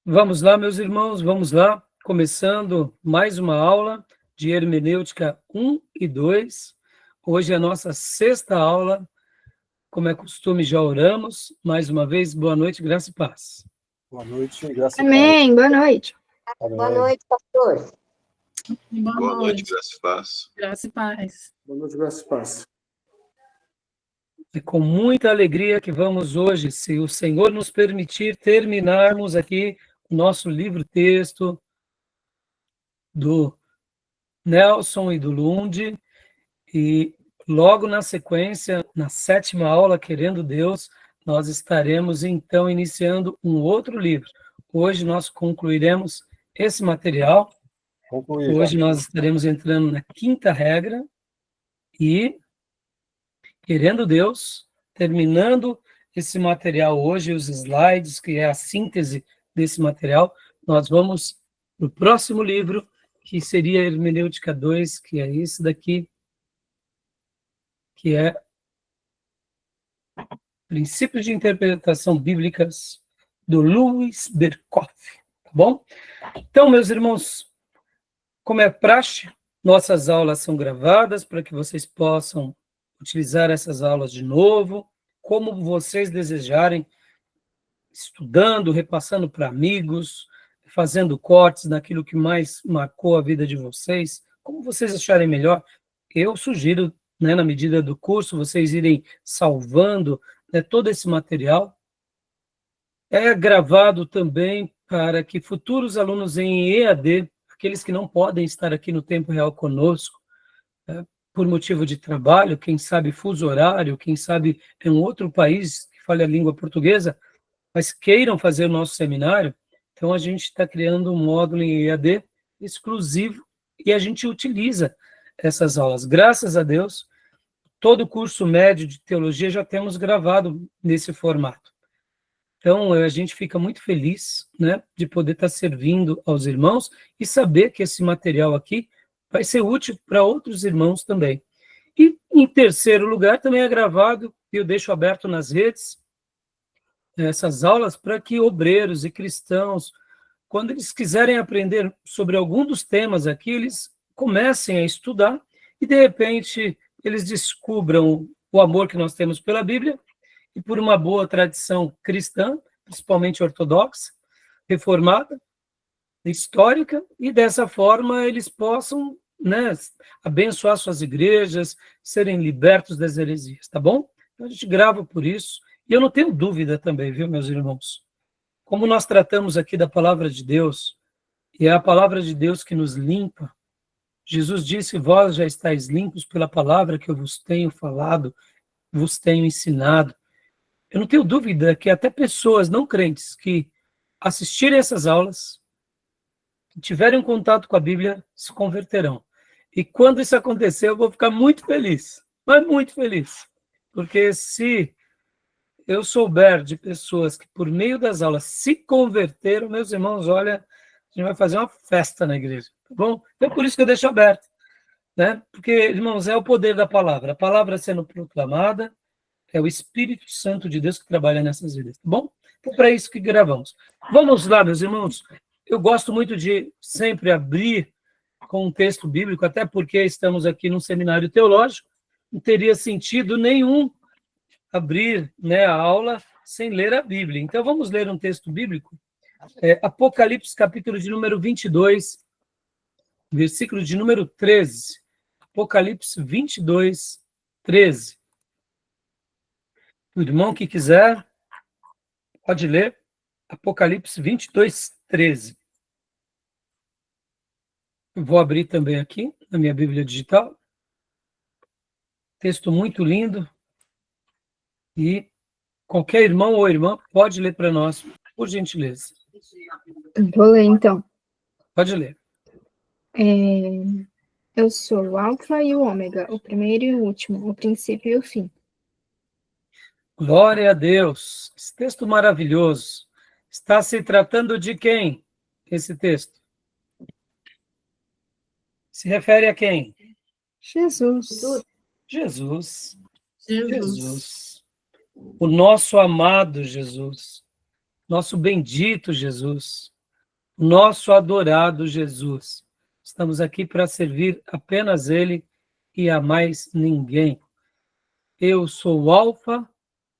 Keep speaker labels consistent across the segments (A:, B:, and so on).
A: Vamos lá, meus irmãos, vamos lá, começando mais uma aula de hermenêutica 1 e 2. Hoje é a nossa sexta aula, como é costume, já oramos. Mais uma vez, boa noite, graça e paz.
B: Boa noite, graça e paz.
C: Amém, boa noite.
B: Amém.
D: Boa noite, pastor.
E: Boa noite, graça e paz.
F: Graça e paz.
B: Boa noite, graça e paz.
A: É com muita alegria que vamos hoje, se o Senhor nos permitir, terminarmos aqui o nosso livro-texto do Nelson e do Lund, e logo na sequência, na sétima aula, querendo Deus, nós estaremos então iniciando um outro livro. Hoje nós concluiremos esse material. Hoje nós estaremos entrando na quinta regra e, querendo Deus, terminando esse material hoje, os slides, que é a síntese desse material, nós vamos para o próximo livro, que seria Hermenêutica 2, que é esse daqui, que é Princípios de Interpretação Bíblicas, do Louis Berkhoff, tá bom? Então, meus irmãos, como é praxe, nossas aulas são gravadas para que vocês possam utilizar essas aulas de novo, como vocês desejarem, estudando, repassando para amigos, fazendo cortes naquilo que mais marcou a vida de vocês, como vocês acharem melhor. Eu sugiro, né, na medida do curso, vocês irem salvando, né, todo esse material. É gravado também para que futuros alunos em EAD, aqueles que não podem estar aqui no tempo real conosco, por motivo de trabalho, quem sabe fuso horário, quem sabe em um outro país que fale a língua portuguesa, mas queiram fazer o nosso seminário, então a gente está criando um módulo em EAD exclusivo e a gente utiliza essas aulas. Graças a Deus, todo o curso médio de teologia já temos gravado nesse formato. Então, a gente fica muito feliz, né, de poder estar servindo aos irmãos e saber que esse material aqui vai ser útil para outros irmãos também. E, em terceiro lugar, também é gravado, e eu deixo aberto nas redes, essas aulas para que obreiros e cristãos, quando eles quiserem aprender sobre algum dos temas aqui, eles comecem a estudar e, de repente, eles descubram o amor que nós temos pela Bíblia e por uma boa tradição cristã, principalmente ortodoxa, reformada, histórica, e dessa forma eles possam, né, abençoar suas igrejas, serem libertos das heresias, tá bom? Então a gente grava por isso, e eu não tenho dúvida também, viu, meus irmãos? Como nós tratamos aqui da palavra de Deus, e é a palavra de Deus que nos limpa, Jesus disse: vós já estáis limpos pela palavra que eu vos tenho falado, vos tenho ensinado. Eu não tenho dúvida que até pessoas não crentes que assistirem essas aulas, que tiverem um contato com a Bíblia, se converterão. E quando isso acontecer, eu vou ficar muito feliz, mas muito feliz. Porque se eu souber de pessoas que por meio das aulas se converteram, meus irmãos, olha, a gente vai fazer uma festa na igreja, tá bom? Então é por isso que eu deixo aberto, né? Porque, irmãos, é o poder da palavra. A palavra sendo proclamada, é o Espírito Santo de Deus que trabalha nessas vidas, tá bom? Então, para isso que gravamos. Vamos lá, meus irmãos. Eu gosto muito de sempre abrir com um texto bíblico, até porque estamos aqui num seminário teológico, não teria sentido nenhum abrir, né, a aula sem ler a Bíblia. Então, vamos ler um texto bíblico. Apocalipse, capítulo de número 22, versículo de número 13. Apocalipse 22, 13. O irmão que quiser, pode ler. Apocalipse 22, 13. Eu vou abrir também aqui, na minha Bíblia digital. Texto muito lindo. E qualquer irmão ou irmã pode ler para nós, por gentileza.
C: Vou ler, então.
A: Pode ler.
C: Eu sou o Alfa e o Ômega, o primeiro e o último, o princípio e o fim.
A: Glória a Deus. Esse texto maravilhoso. Está se tratando de quem, esse texto? Se refere a quem?
C: Jesus.
A: Jesus. Jesus. O nosso amado Jesus. Nosso bendito Jesus. nosso adorado Jesus. Estamos aqui para servir apenas Ele e a mais ninguém. Eu sou o Alfa,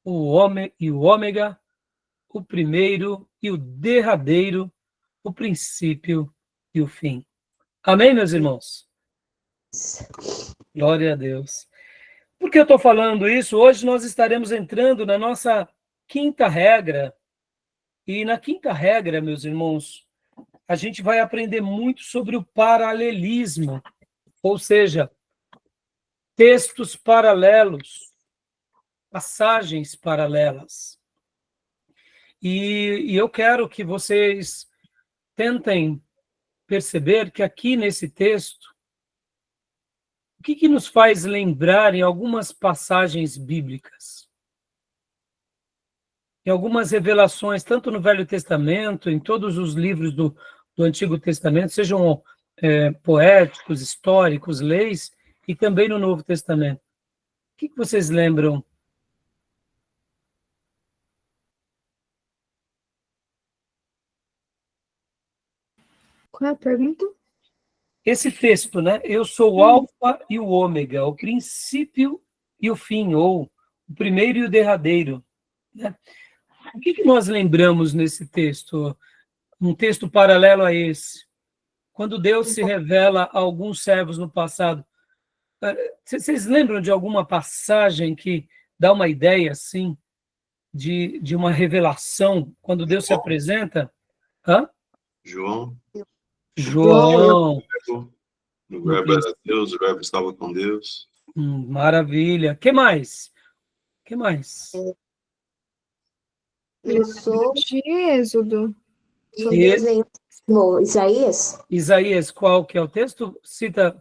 A: o Ômega, o primeiro e o derradeiro, o princípio e o fim. Amém, meus irmãos? Glória a Deus. Por que eu estou falando isso? Hoje nós estaremos entrando na nossa quinta regra. E na quinta regra, meus irmãos, a gente vai aprender muito sobre o paralelismo, ou seja, textos paralelos, passagens paralelas. E eu quero que vocês tentem perceber que aqui nesse texto, o que nos faz lembrar em algumas passagens bíblicas? Em algumas revelações, tanto no Velho Testamento, em todos os livros do Antigo Testamento, sejam poéticos, históricos, leis, e também no Novo Testamento. O que vocês lembram?
C: Qual é a pergunta?
A: Esse texto, né? Eu sou o Alfa e o Ômega, o princípio e o fim, ou o primeiro e o derradeiro. Né? O que nós lembramos nesse texto? Um texto paralelo a esse. Quando Deus se revela a alguns servos no passado, vocês lembram de alguma passagem que dá uma ideia, assim, de uma revelação, quando Deus se apresenta? Hã?
E: João.
A: João.
E: O verbo era Deus, o verbo estava com Deus.
A: Maravilha. Que mais? Que mais?
D: Eu sou
C: De Êxodo.
D: Deus nenhum. Isaías.
A: Isaías, qual que é o texto? Cita.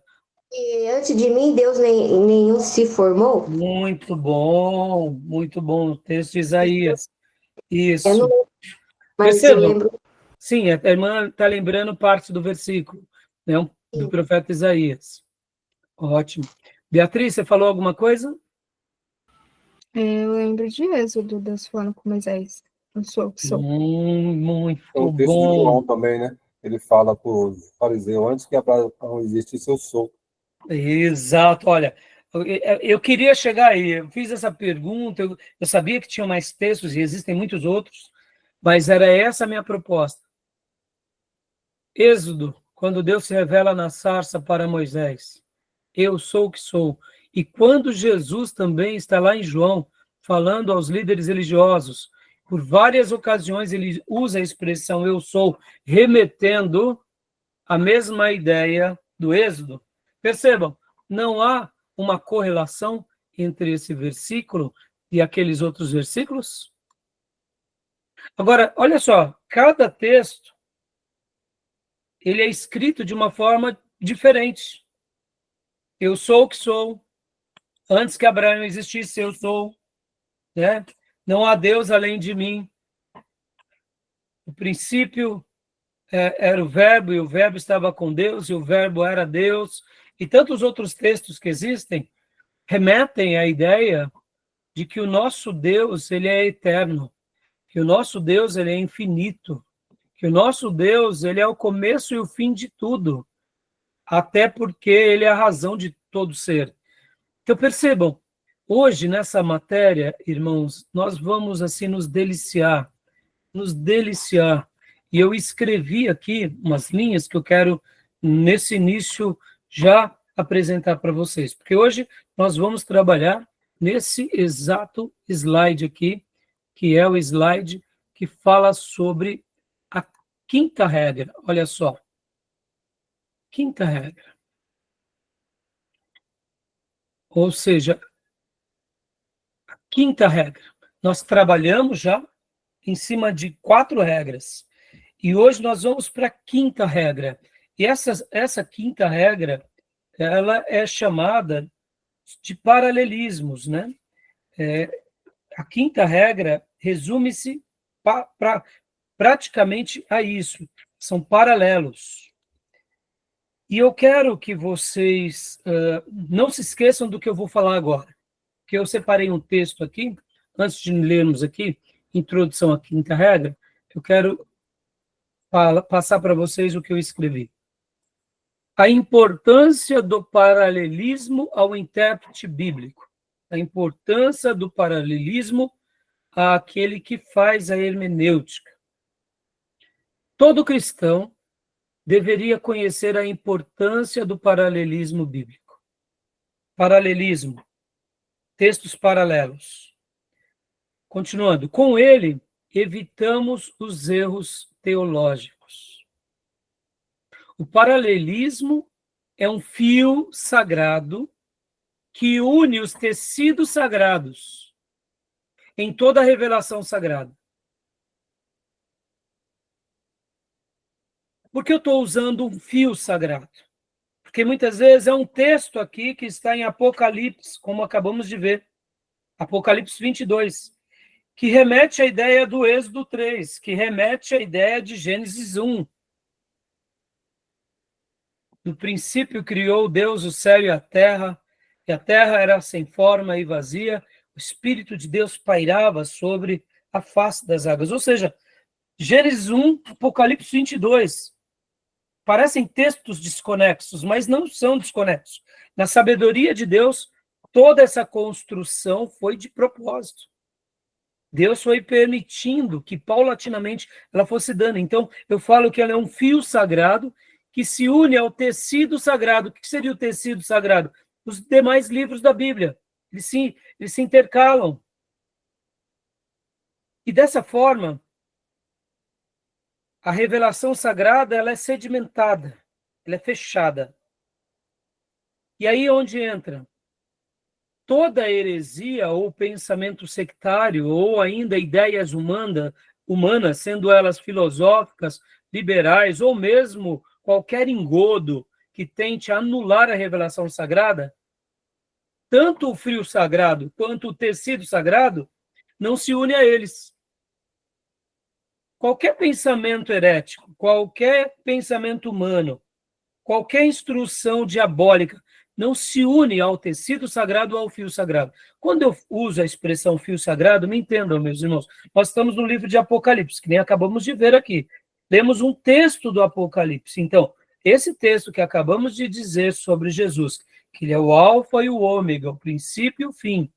D: E antes de mim, Deus nenhum se formou.
A: Muito bom o texto de Isaías. Isso.
D: Eu não lembro, mas
A: Percebam?
D: eu lembro.
A: Sim, a irmã está lembrando parte do versículo, né, do profeta Isaías. Ótimo. Beatriz, você falou alguma coisa?
C: Eu lembro de Êxodo, Deus falando com Moisés. Eu sou o que sou.
A: Muito
B: O texto de
A: bom.
B: João também, né? Ele fala para o fariseu, antes que Abraão existisse, eu sou.
A: Exato, olha, eu queria chegar aí, eu fiz essa pergunta, eu sabia que tinha mais textos, e existem muitos outros, mas era essa a minha proposta. Êxodo, quando Deus se revela na sarça para Moisés, eu sou o que sou. E quando Jesus também está lá em João, falando aos líderes religiosos, por várias ocasiões ele usa a expressão eu sou, remetendo a mesma ideia do Êxodo. Percebam, não há uma correlação entre esse versículo e aqueles outros versículos? Agora, olha só, cada texto ele é escrito de uma forma diferente. Eu sou o que sou. Antes que Abraão existisse, eu sou. Né? Não há Deus além de mim. O princípio era o verbo, e o verbo estava com Deus, e o verbo era Deus. E tantos outros textos que existem remetem à ideia de que o nosso Deus ele é eterno, que o nosso Deus ele é infinito, que o nosso Deus ele é o começo e o fim de tudo, até porque ele é a razão de todo ser. Então percebam, hoje nessa matéria, irmãos, nós vamos assim nos deliciar. E eu escrevi aqui umas linhas que eu quero, nesse início, já apresentar para vocês, porque hoje nós vamos trabalhar nesse exato slide aqui, que é o slide que fala sobre a quinta regra. Olha só. Quinta regra. Ou seja, a quinta regra. Nós trabalhamos já em cima de 4 regras. E hoje nós vamos para a quinta regra. E essa quinta regra, ela é chamada de paralelismos, né? A quinta regra resume-se praticamente a isso. São paralelos. E eu quero que vocês não se esqueçam do que eu vou falar agora. Que eu separei um texto aqui, antes de lermos aqui, introdução à quinta regra, eu quero passar para vocês o que eu escrevi. A importância do paralelismo ao intérprete bíblico. A importância do paralelismo àquele que faz a hermenêutica. Todo cristão deveria conhecer a importância do paralelismo bíblico. Paralelismo, textos paralelos. Continuando, com ele, evitamos os erros teológicos. O paralelismo é um fio sagrado que une os tecidos sagrados em toda a revelação sagrada. Por que eu estou usando um fio sagrado? Porque muitas vezes é um texto aqui que está em Apocalipse, como acabamos de ver, Apocalipse 22, que remete à ideia do Êxodo 3, que remete à ideia de Gênesis 1. No princípio criou Deus o céu e a terra era sem forma e vazia, o Espírito de Deus pairava sobre a face das águas. Ou seja, Gênesis 1, Apocalipse 22, parecem textos desconexos, mas não são desconexos. Na sabedoria de Deus, toda essa construção foi de propósito. Deus foi permitindo que paulatinamente ela fosse dando. Então, eu falo que ela é um fio sagrado que se une ao tecido sagrado. O que seria o tecido sagrado? Os demais livros da Bíblia. Eles se intercalam. E dessa forma, a revelação sagrada ela é sedimentada, ela é fechada. E aí onde entra? Toda heresia ou pensamento sectário, ou ainda ideias humanas, sendo elas filosóficas, liberais, ou mesmo qualquer engodo que tente anular a revelação sagrada, tanto o fio sagrado quanto o tecido sagrado não se une a eles. Qualquer pensamento herético, qualquer pensamento humano, qualquer instrução diabólica não se une ao tecido sagrado ou ao fio sagrado. Quando eu uso a expressão fio sagrado, me entendam, meus irmãos, nós estamos no livro de Apocalipse, que nem acabamos de ver aqui. Lemos um texto do Apocalipse. Então, esse texto que acabamos de dizer sobre Jesus, que ele é o alfa e o ômega, o princípio e o fim,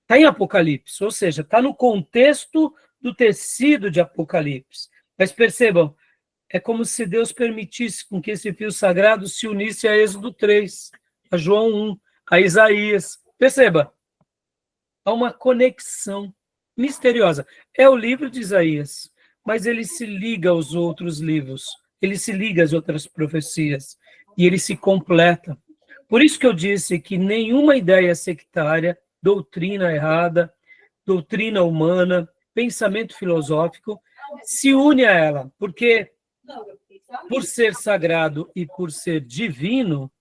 A: está em Apocalipse, ou seja, está no contexto do tecido de Apocalipse. Mas percebam, é como se Deus permitisse com que esse fio sagrado se unisse a Êxodo 3, a João 1, a Isaías. Perceba, há uma conexão misteriosa. É o livro de Isaías, mas ele se liga aos outros livros, ele se liga às outras profecias, e ele se completa. Por isso que eu disse que nenhuma ideia sectária, doutrina errada, doutrina humana, pensamento filosófico, se une a ela, porque por ser sagrado e por ser divino,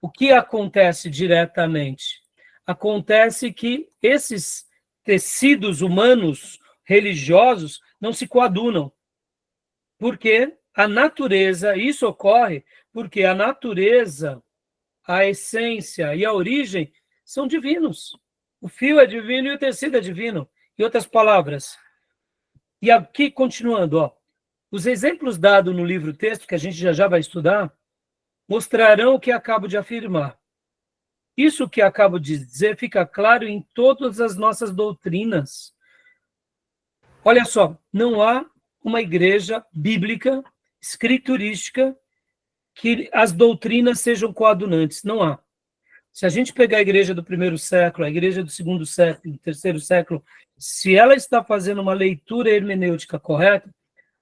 A: o que acontece diretamente? Acontece que esses tecidos humanos, religiosos, não se coadunam, porque a natureza, isso ocorre porque a natureza, a essência e a origem são divinos. O fio é divino e o tecido é divino. Em outras palavras. E aqui, continuando, ó, os exemplos dados no livro texto, que a gente já vai estudar, mostrarão o que acabo de afirmar. Isso que acabo de dizer fica claro em todas as nossas doutrinas. Olha só, não há uma igreja bíblica, escriturística, que as doutrinas sejam coadunantes. Não há. Se a gente pegar a igreja do primeiro século, a igreja do segundo século, do terceiro século, se ela está fazendo uma leitura hermenêutica correta,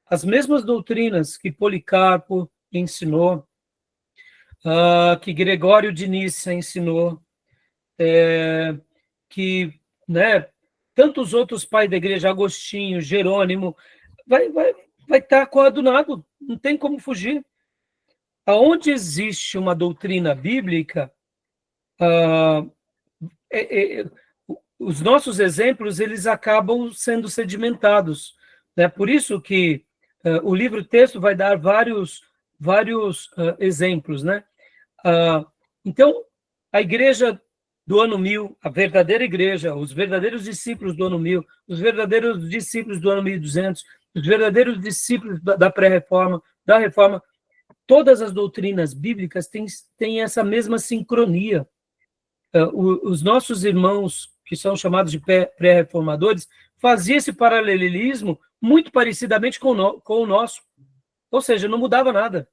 A: as mesmas doutrinas que Policarpo ensinou, que Gregório de Nícia ensinou, que tantos outros pais da igreja, Agostinho, Jerônimo, vai estar coadunado, não tem como fugir. Aonde existe uma doutrina bíblica, os nossos exemplos eles acabam sendo sedimentados, né? Por isso que o livro texto vai dar vários exemplos, né? Então a igreja do ano 1000, a verdadeira igreja, os verdadeiros discípulos do ano 1000, os verdadeiros discípulos do ano 1200, os verdadeiros discípulos da pré-reforma, da reforma, todas as doutrinas bíblicas têm essa mesma sincronia. Os nossos irmãos, que são chamados de pré-reformadores, faziam esse paralelismo muito parecidamente com o nosso. Ou seja, não mudava nada.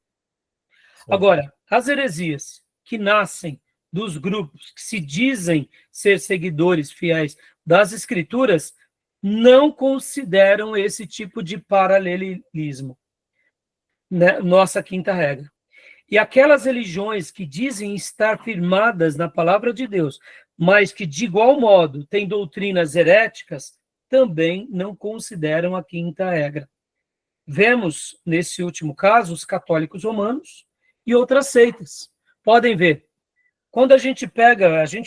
A: Agora, as heresias que nascem dos grupos que se dizem ser seguidores fiéis das Escrituras não consideram esse tipo de paralelismo. Né? Nossa quinta regra. E aquelas religiões que dizem estar firmadas na palavra de Deus, mas que, de igual modo, têm doutrinas heréticas, também não consideram a quinta regra. Vemos, nesse último caso, os católicos romanos e outras seitas. Podem ver. Quando a gente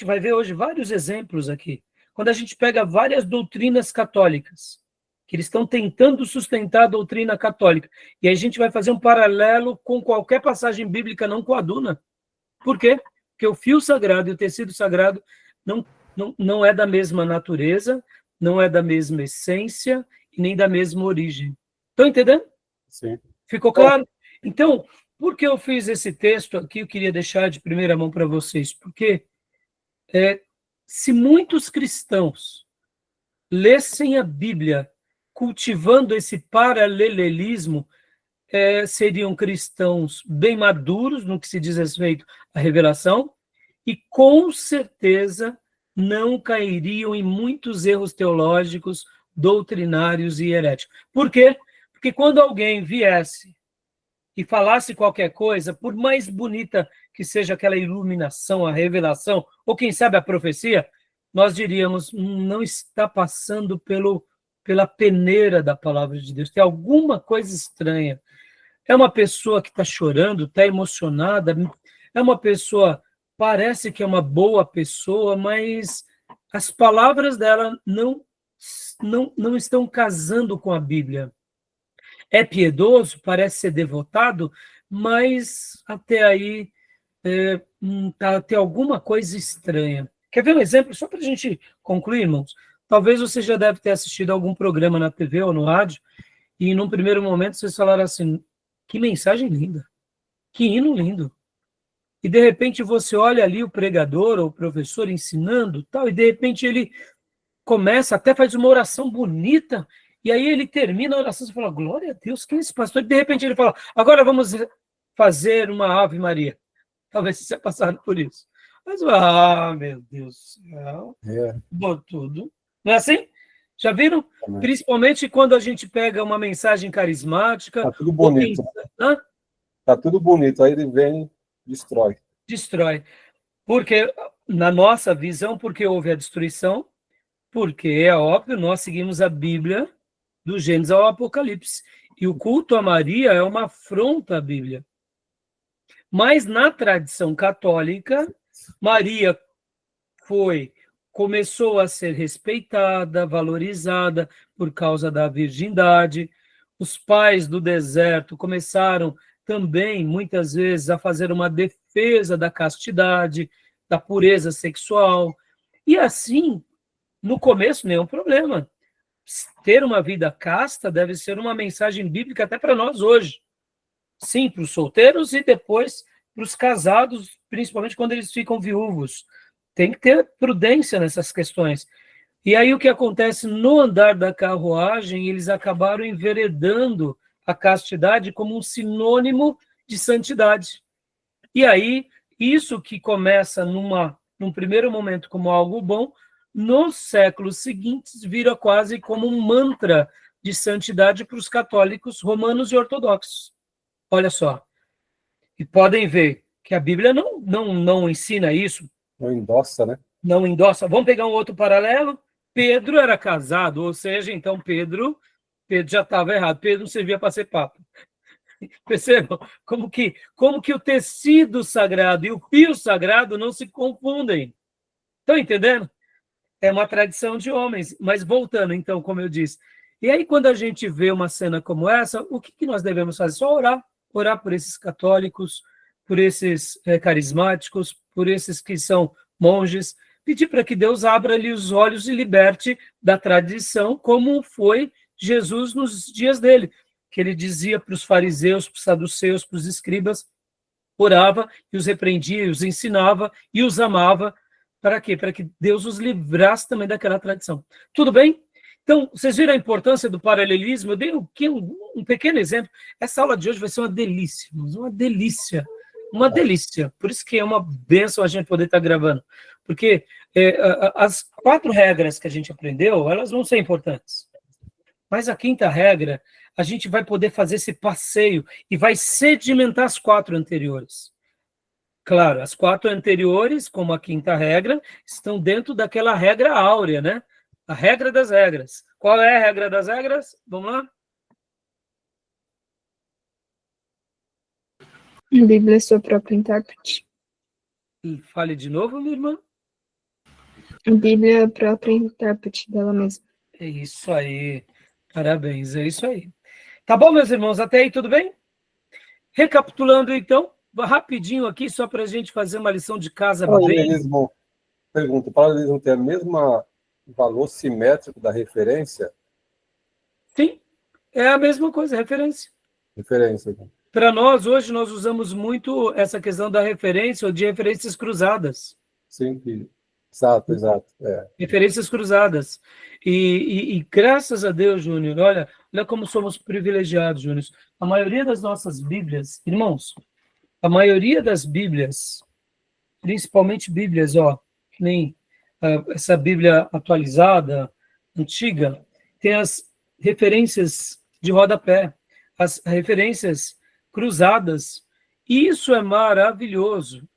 A: vai ver hoje vários exemplos aqui. Quando a gente pega várias doutrinas católicas, que eles estão tentando sustentar a doutrina católica, e aí a gente vai fazer um paralelo com qualquer passagem bíblica não coaduna. Por quê? Porque o fio sagrado e o tecido sagrado não é da mesma natureza, não é da mesma essência e nem da mesma origem. Estão entendendo?
B: Sim.
A: Ficou claro? Então, por que eu fiz esse texto aqui? Eu queria deixar de primeira mão para vocês, porque se muitos cristãos lessem a Bíblia cultivando esse paralelismo, seriam cristãos bem maduros no que se diz respeito à revelação e, com certeza, não cairiam em muitos erros teológicos, doutrinários e heréticos. Por quê? Porque quando alguém viesse e falasse qualquer coisa, por mais bonita que seja aquela iluminação, a revelação, ou quem sabe a profecia, nós diríamos, não está passando pela peneira da palavra de Deus, tem alguma coisa estranha. É uma pessoa que está chorando, está emocionada, é uma pessoa, parece que é uma boa pessoa, mas as palavras dela não estão casando com a Bíblia. É piedoso, parece ser devotado, mas até aí tem alguma coisa estranha. Quer ver um exemplo? Só para a gente concluir, irmãos. Talvez você já deve ter assistido algum programa na TV ou no rádio, e num primeiro momento vocês falaram assim, que mensagem linda, que hino lindo. E de repente você olha ali o pregador ou o professor ensinando, tal, e de repente ele começa, até faz uma oração bonita, e aí ele termina a oração, você fala, glória a Deus, quem é esse pastor? E de repente ele fala, agora vamos fazer uma Ave Maria. Talvez você tenha passado por isso. Mas, meu Deus do céu, tudo. Não é assim? Já viram?
B: Também.
A: Principalmente quando a gente pega uma mensagem carismática.
B: Tá tudo bonito. Tá tudo bonito, aí ele vem e destrói.
A: Destrói. Porque, na nossa visão, porque houve a destruição, porque, é óbvio, nós seguimos a Bíblia do Gênesis ao Apocalipse. E o culto a Maria é uma afronta à Bíblia. Mas, na tradição católica, Maria começou a ser respeitada, valorizada por causa da virgindade. Os pais do deserto começaram também, muitas vezes, a fazer uma defesa da castidade, da pureza sexual. E assim, no começo, nenhum problema. Ter uma vida casta deve ser uma mensagem bíblica até para nós hoje. Sim, para os solteiros e depois para os casados, principalmente quando eles ficam viúvos. Tem que ter prudência nessas questões. E aí o que acontece no andar da carruagem, eles acabaram enveredando a castidade como um sinônimo de santidade. E aí, isso que começa num primeiro momento como algo bom, nos séculos seguintes vira quase como um mantra de santidade para os católicos romanos e ortodoxos. Olha só. E podem ver que a Bíblia não ensina isso.
B: Não endossa, né?
A: Não endossa. Vamos pegar um outro paralelo? Pedro era casado, ou seja, então Pedro já estava errado. Pedro não servia para ser papa. Percebam? Como que o tecido sagrado e o fio sagrado não se confundem. Estão entendendo? É uma tradição de homens. Mas voltando, então, como eu disse. E aí, quando a gente vê uma cena como essa, o que nós devemos fazer? Só orar. Orar por esses católicos, por esses carismáticos, por esses que são monges, pedir para que Deus abra-lhe os olhos e liberte da tradição, como foi Jesus nos dias dele, que ele dizia para os fariseus, para os saduceus, para os escribas, orava e os repreendia, e os ensinava e os amava. Para quê? Para que Deus os livrasse também daquela tradição. Tudo bem? Então, vocês viram a importância do paralelismo? Eu dei um pequeno exemplo. Essa aula de hoje vai ser uma delícia, uma delícia. Uma delícia. Por isso que é uma bênção a gente poder estar gravando. Porque as 4 regras que a gente aprendeu, elas vão ser importantes. Mas a 5ª regra, a gente vai poder fazer esse passeio e vai sedimentar as 4 anteriores. Claro, as 4 anteriores, como a 5ª regra, estão dentro daquela regra áurea, né? A regra das regras. Qual é a regra das regras? Vamos lá?
C: A Bíblia é sua própria intérprete.
A: Fale de novo, minha irmã.
C: A Bíblia é a própria intérprete dela mesma.
A: É isso aí. Parabéns, é isso aí. Tá bom, meus irmãos? Até aí, tudo bem? Recapitulando, então, rapidinho aqui, só para a gente fazer uma lição de casa bem...
B: Paralelismo, pergunta, o paralelismo tem a mesma valor simétrico da referência?
A: Sim, é a mesma coisa, referência.
B: Referência.
A: Para nós, hoje, nós usamos muito essa questão da referência ou de referências cruzadas.
B: Sim, exato.
A: Referências cruzadas. E graças a Deus, Júnior, olha como somos privilegiados, Júnior. A maioria das nossas Bíblias, irmãos, a maioria das Bíblias, principalmente Bíblias, que nem essa Bíblia atualizada, antiga, tem as referências de rodapé, as referências cruzadas. E isso é maravilhoso.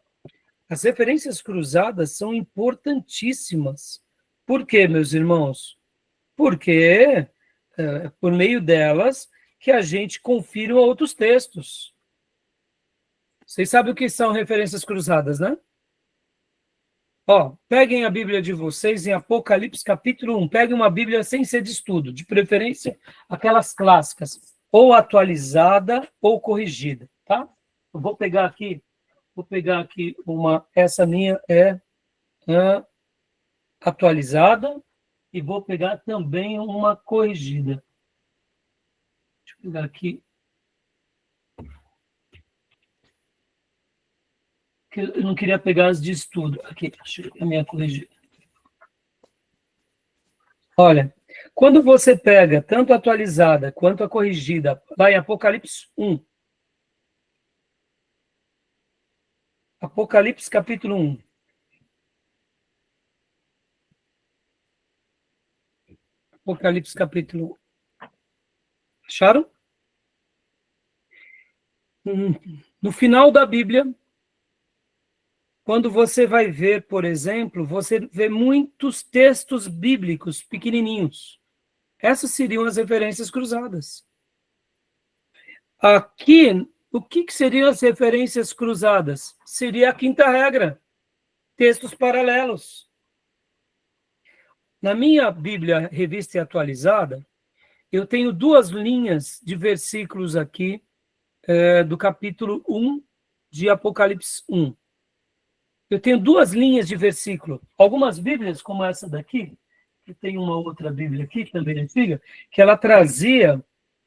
A: As referências cruzadas são importantíssimas. Por quê, meus irmãos? Porque por meio delas que a gente confirma outros textos. Vocês sabem o que são referências cruzadas, né? Peguem a Bíblia de vocês em Apocalipse capítulo 1. Peguem uma Bíblia sem ser de estudo, de preferência aquelas clássicas, ou atualizada ou corrigida, tá? Eu vou pegar aqui essa minha é atualizada e vou pegar também uma corrigida. Deixa eu pegar aqui. Eu não queria pegar as de estudo. Aqui, achei a minha corrigida. Olha, quando você pega tanto a atualizada quanto a corrigida, lá em Apocalipse 1. Apocalipse capítulo 1. Apocalipse capítulo 1. Acharam? No final da Bíblia, quando você vai ver, por exemplo, você vê muitos textos bíblicos pequenininhos. Essas seriam as referências cruzadas. Aqui, o que seriam as referências cruzadas? Seria a 5ª regra, textos paralelos. Na minha Bíblia Revista e Atualizada, eu tenho 2 linhas de versículos aqui do capítulo 1 de Apocalipse 1. Eu tenho 2 linhas de versículo. Algumas Bíblias, como essa daqui, que tem uma outra Bíblia aqui, também antiga, que ela trazia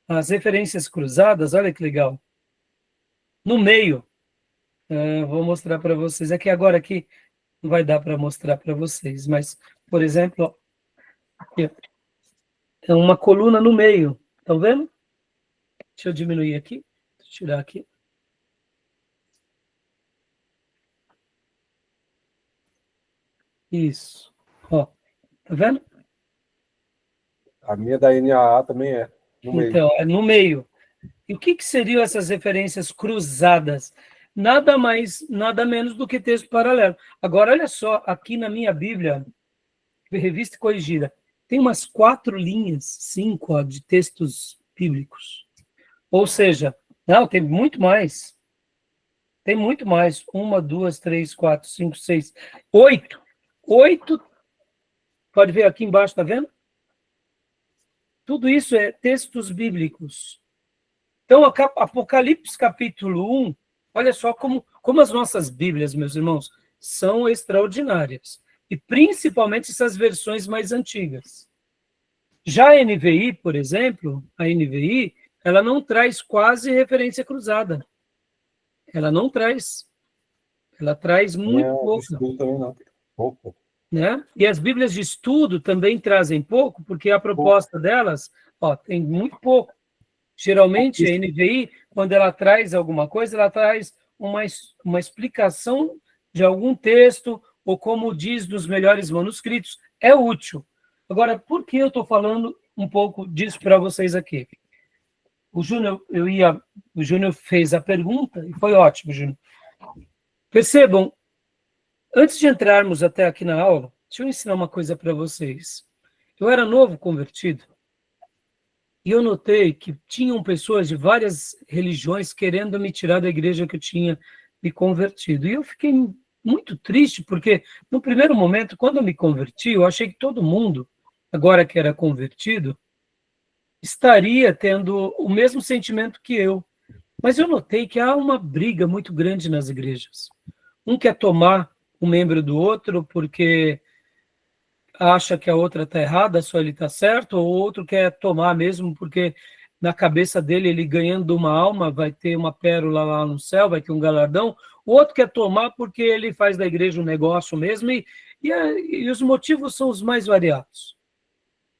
A: as referências cruzadas, olha que legal. No meio, vou mostrar para vocês. É que agora aqui não vai dar para mostrar para vocês, mas, por exemplo, aqui, é uma coluna no meio. Estão vendo? Deixa eu diminuir aqui. Deixa eu tirar aqui. Isso. Tá vendo?
B: A minha da NAA também é no meio.
A: Então, é no meio. E o que seriam essas referências cruzadas? Nada mais, nada menos do que texto paralelo. Agora, olha só, aqui na minha Bíblia, Revista e Corrigida, tem umas 4 linhas, 5, de textos bíblicos. Ou seja, não, tem muito mais. Tem muito mais. 1, 2, 3, 4, 5, 6, 8. 8. Pode ver aqui embaixo, tá vendo? Tudo isso é textos bíblicos. Então, Apocalipse capítulo 1, olha só como as nossas Bíblias, meus irmãos, são extraordinárias. e principalmente essas versões mais antigas. Já a NVI, por exemplo, a NVI, ela não traz quase referência cruzada. Ela não traz. Ela traz muito pouco.
B: Estudo também não. Pouco.
A: Né? E as Bíblias de estudo também trazem pouco, porque a proposta delas, tem muito pouco. Geralmente, a NVI, quando ela traz alguma coisa, ela traz uma explicação de algum texto, ou como diz nos melhores manuscritos, é útil. Agora, por que eu estou falando um pouco disso para vocês aqui? O Júnior fez a pergunta, e foi ótimo, Júnior. Percebam, antes de entrarmos até aqui na aula, deixa eu ensinar uma coisa para vocês. Eu era novo convertido, e eu notei que tinham pessoas de várias religiões querendo me tirar da igreja que eu tinha me convertido. E eu fiquei muito triste, porque no primeiro momento, quando eu me converti, eu achei que todo mundo, agora que era convertido, estaria tendo o mesmo sentimento que eu. Mas eu notei que há uma briga muito grande nas igrejas. Um quer tomar um membro do outro porque acha que a outra está errada, só ele está certo, ou o outro quer tomar mesmo porque na cabeça dele, ele ganhando uma alma, vai ter uma pérola lá no céu, vai ter um galardão. O outro quer tomar porque ele faz da igreja um negócio mesmo, e os motivos são os mais variados.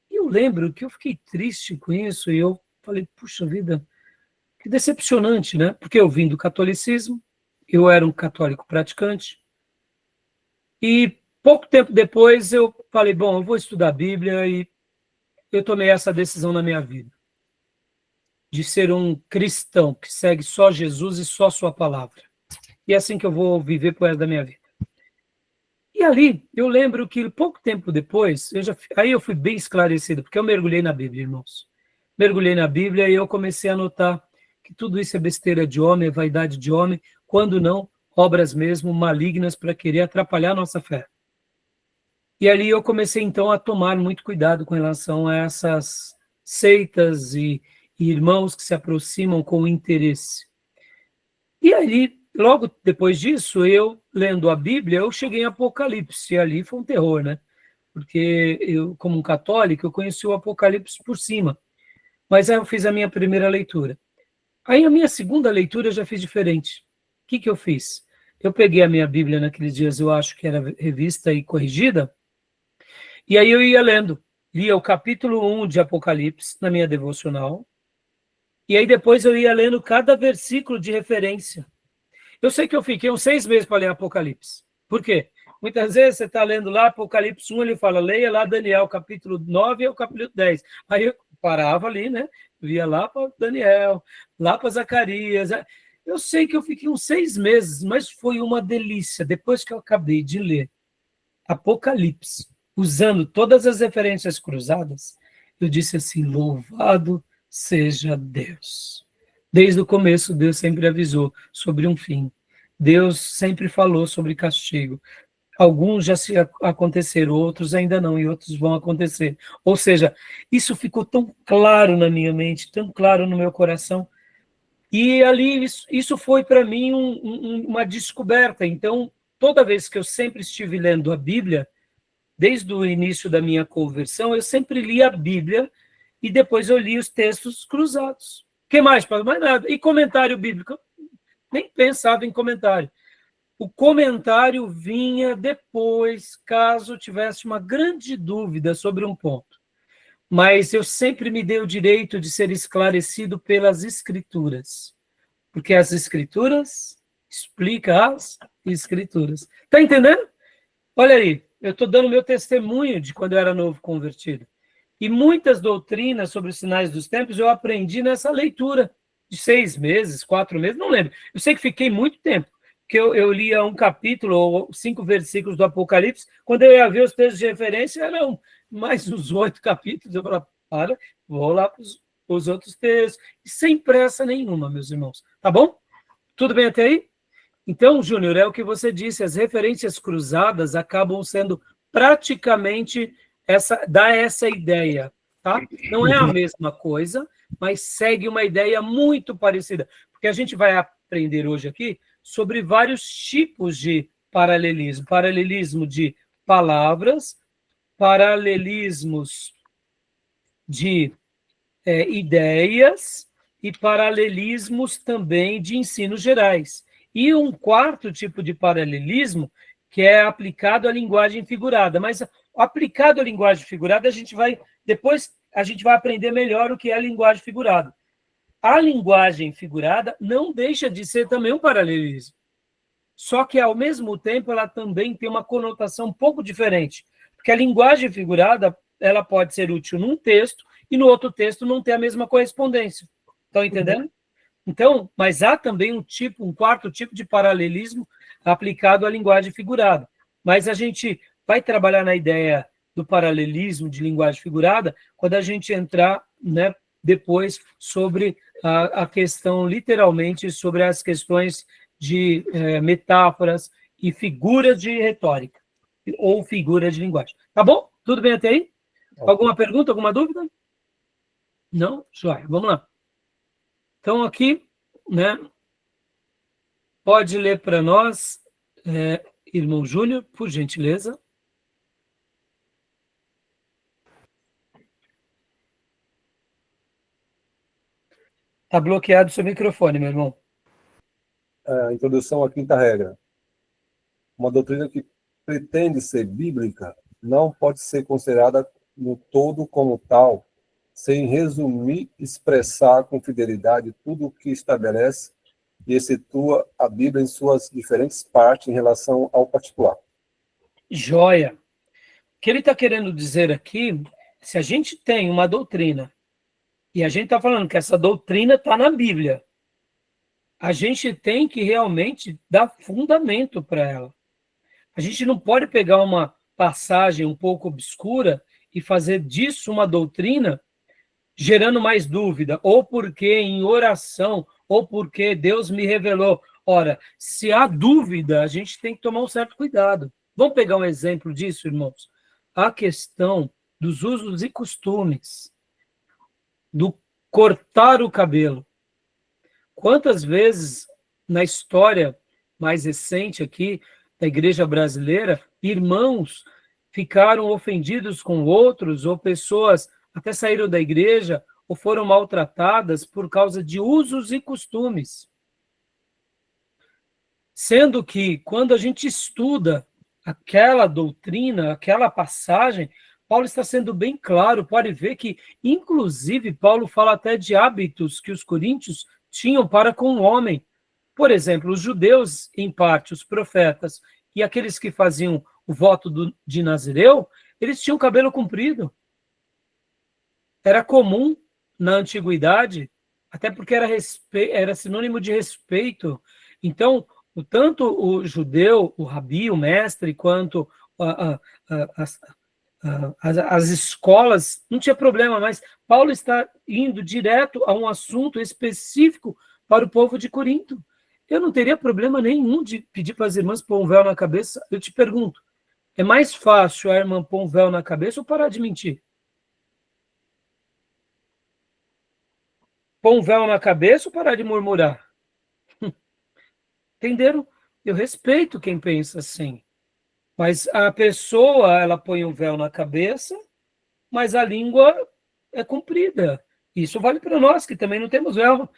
A: E eu lembro que eu fiquei triste com isso, e eu falei, puxa vida, que decepcionante, né? Porque eu vim do catolicismo, eu era um católico praticante, e pouco tempo depois eu falei, bom, eu vou estudar a Bíblia, e eu tomei essa decisão na minha vida, de ser um cristão que segue só Jesus e só sua palavra. E é assim que eu vou viver por resto da minha vida. E ali, eu lembro que pouco tempo depois, aí eu fui bem esclarecido, porque eu mergulhei na Bíblia, irmãos. Mergulhei na Bíblia e eu comecei a notar que tudo isso é besteira de homem, é vaidade de homem, quando não, obras mesmo malignas para querer atrapalhar a nossa fé. E ali eu comecei, então, a tomar muito cuidado com relação a essas seitas e irmãos que se aproximam com interesse. E ali, logo depois disso, eu, lendo a Bíblia, eu cheguei em Apocalipse, e ali foi um terror, né? Porque eu, como um católico, eu conheci o Apocalipse por cima. Mas aí eu fiz a minha primeira leitura. Aí a minha segunda leitura eu já fiz diferente. O que eu fiz? Eu peguei a minha Bíblia naqueles dias, eu acho que era revista e corrigida, e aí eu ia lendo. Lia o capítulo 1 de Apocalipse na minha devocional, e aí depois eu ia lendo cada versículo de referência. Eu sei que eu fiquei uns 6 meses para ler Apocalipse. Por quê? Muitas vezes você está lendo lá, Apocalipse 1, ele fala, leia lá Daniel, capítulo 9 e o capítulo 10. Aí eu parava ali, né? Via lá para Daniel, lá para Zacarias. Eu sei que eu fiquei uns 6 meses, mas foi uma delícia. Depois que eu acabei de ler Apocalipse, usando todas as referências cruzadas, eu disse assim, louvado seja Deus. Desde o começo, Deus sempre avisou sobre um fim. Deus sempre falou sobre castigo. Alguns já se aconteceram, outros ainda não, e outros vão acontecer. Ou seja, isso ficou tão claro na minha mente, tão claro no meu coração, e ali isso foi para mim uma descoberta. Então, toda vez que eu sempre estive lendo a Bíblia, desde o início da minha conversão, eu sempre li a Bíblia e depois eu li os textos cruzados. O que mais? Mais nada. E comentário bíblico? Eu nem pensava em comentário. O comentário vinha depois, caso tivesse uma grande dúvida sobre um ponto. Mas eu sempre me dei o direito de ser esclarecido pelas Escrituras. Porque as Escrituras explicam as Escrituras. Está entendendo? Olha aí, eu estou dando meu testemunho de quando eu era novo convertido. E muitas doutrinas sobre os sinais dos tempos eu aprendi nessa leitura de 6 meses, 4 meses, não lembro. Eu sei que fiquei muito tempo, porque eu lia um capítulo ou 5 versículos do Apocalipse, quando eu ia ver os textos de referência, eram mais uns 8 capítulos. Eu falava, vou lá para os outros textos, e sem pressa nenhuma, meus irmãos. Tá bom? Tudo bem até aí? Então, Júnior, é o que você disse, as referências cruzadas acabam sendo praticamente dá essa ideia, tá? Não é a mesma coisa, mas segue uma ideia muito parecida, porque a gente vai aprender hoje aqui sobre vários tipos de paralelismo. Paralelismo de palavras, paralelismos de ideias e paralelismos também de ensinos gerais. E um quarto tipo de paralelismo, que é aplicado à linguagem figurada. Mas aplicado à linguagem figurada, depois a gente vai aprender melhor o que é a linguagem figurada. A linguagem figurada não deixa de ser também um paralelismo. Só que, ao mesmo tempo, ela também tem uma conotação um pouco diferente. Porque a linguagem figurada, ela pode ser útil num texto e no outro texto não ter a mesma correspondência. Estão entendendo? Então, mas há também um quarto tipo de paralelismo aplicado à linguagem figurada. Mas a gente vai trabalhar na ideia do paralelismo de linguagem figurada quando a gente entrar, né, depois sobre a questão, literalmente, sobre as questões de metáforas e figuras de retórica, ou figuras de linguagem. Tá bom? Tudo bem até aí? Alguma pergunta, alguma dúvida? Não? Joia, vamos lá. Então, aqui, né, pode ler para nós, irmão Júnior, por gentileza. Está bloqueado o seu microfone, meu irmão.
B: A introdução à quinta regra. Uma doutrina que pretende ser bíblica não pode ser considerada no todo como tal, sem resumir, expressar com fidelidade tudo o que estabelece e excetua a Bíblia em suas diferentes partes em relação ao particular.
A: Joia. O que ele está querendo dizer aqui, se a gente tem uma doutrina, e a gente está falando que essa doutrina está na Bíblia, a gente tem que realmente dar fundamento para ela. A gente não pode pegar uma passagem um pouco obscura e fazer disso uma doutrina, gerando mais dúvida, ou porque em oração, ou porque Deus me revelou. Ora, se há dúvida, a gente tem que tomar um certo cuidado. Vamos pegar um exemplo disso, irmãos? A questão dos usos e costumes, do cortar o cabelo. Quantas vezes na história mais recente aqui da igreja brasileira, irmãos ficaram ofendidos com outros, ou pessoas até saíram da igreja ou foram maltratadas por causa de usos e costumes. Sendo que, quando a gente estuda aquela doutrina, aquela passagem, Paulo está sendo bem claro, pode ver que, inclusive, Paulo fala até de hábitos que os coríntios tinham para com o homem. Por exemplo, os judeus, em parte, os profetas, e aqueles que faziam o voto de Nazireu, eles tinham cabelo comprido. Era comum na antiguidade, até porque era sinônimo de respeito. Então, tanto o judeu, o rabi, o mestre, quanto as escolas, não tinha problema, mas Paulo está indo direto a um assunto específico para o povo de Corinto. Eu não teria problema nenhum de pedir para as irmãs pôr um véu na cabeça. Eu te pergunto, é mais fácil a irmã pôr um véu na cabeça ou parar de mentir? Pôr um véu na cabeça ou parar de murmurar? Entenderam? Eu respeito quem pensa assim. Mas a pessoa, ela põe um véu na cabeça, mas a língua é comprida. Isso vale para nós, que também não temos véu.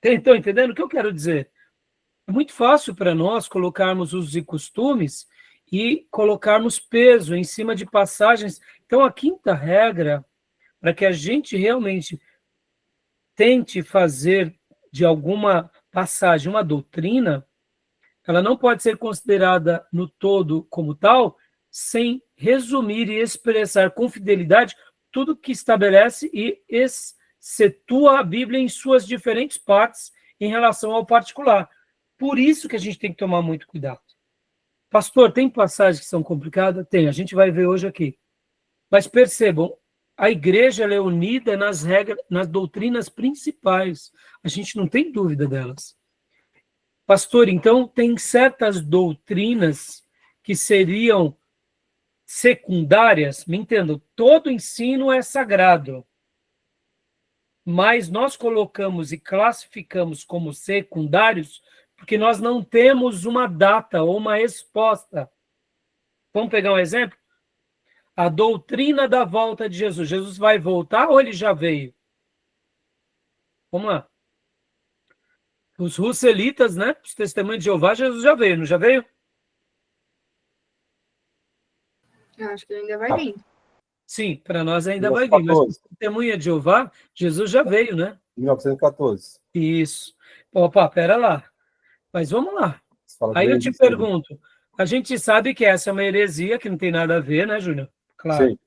A: Estão entendendo o que eu quero dizer? É muito fácil para nós colocarmos usos e costumes e colocarmos peso em cima de passagens. Então, a quinta regra, para que a gente realmente tente fazer de alguma passagem uma doutrina, ela não pode ser considerada no todo como tal, sem resumir e expressar com fidelidade tudo que estabelece e excetua a Bíblia em suas diferentes partes em relação ao particular. Por isso que a gente tem que tomar muito cuidado. Pastor, tem passagens que são complicadas? Tem, a gente vai ver hoje aqui. Mas percebam, a igreja ela é unida nas regras, nas doutrinas principais. A gente não tem dúvida delas. Pastor, então tem certas doutrinas que seriam secundárias? Me entendam, todo ensino é sagrado. Mas nós colocamos e classificamos como secundários porque nós não temos uma data ou uma resposta. Vamos pegar um exemplo? A doutrina da volta de Jesus. Jesus vai voltar ou ele já veio? Vamos lá. Os russelitas, né? Os testemunhos de Jeová, Jesus já veio, não já veio?
C: Eu acho que ele ainda vai vir.
A: Sim, para nós ainda vai vir.
B: 1914.
A: Mas testemunha de Jeová, Jesus já veio, né?
B: 1914.
A: Isso. Opa, pera lá. Mas vamos lá.
B: Você fala
A: Aí eu
B: desde
A: te
B: sempre.
A: pergunto, a gente sabe que essa é uma heresia que não tem nada a ver, né, Júnior? Claro.
B: Sim,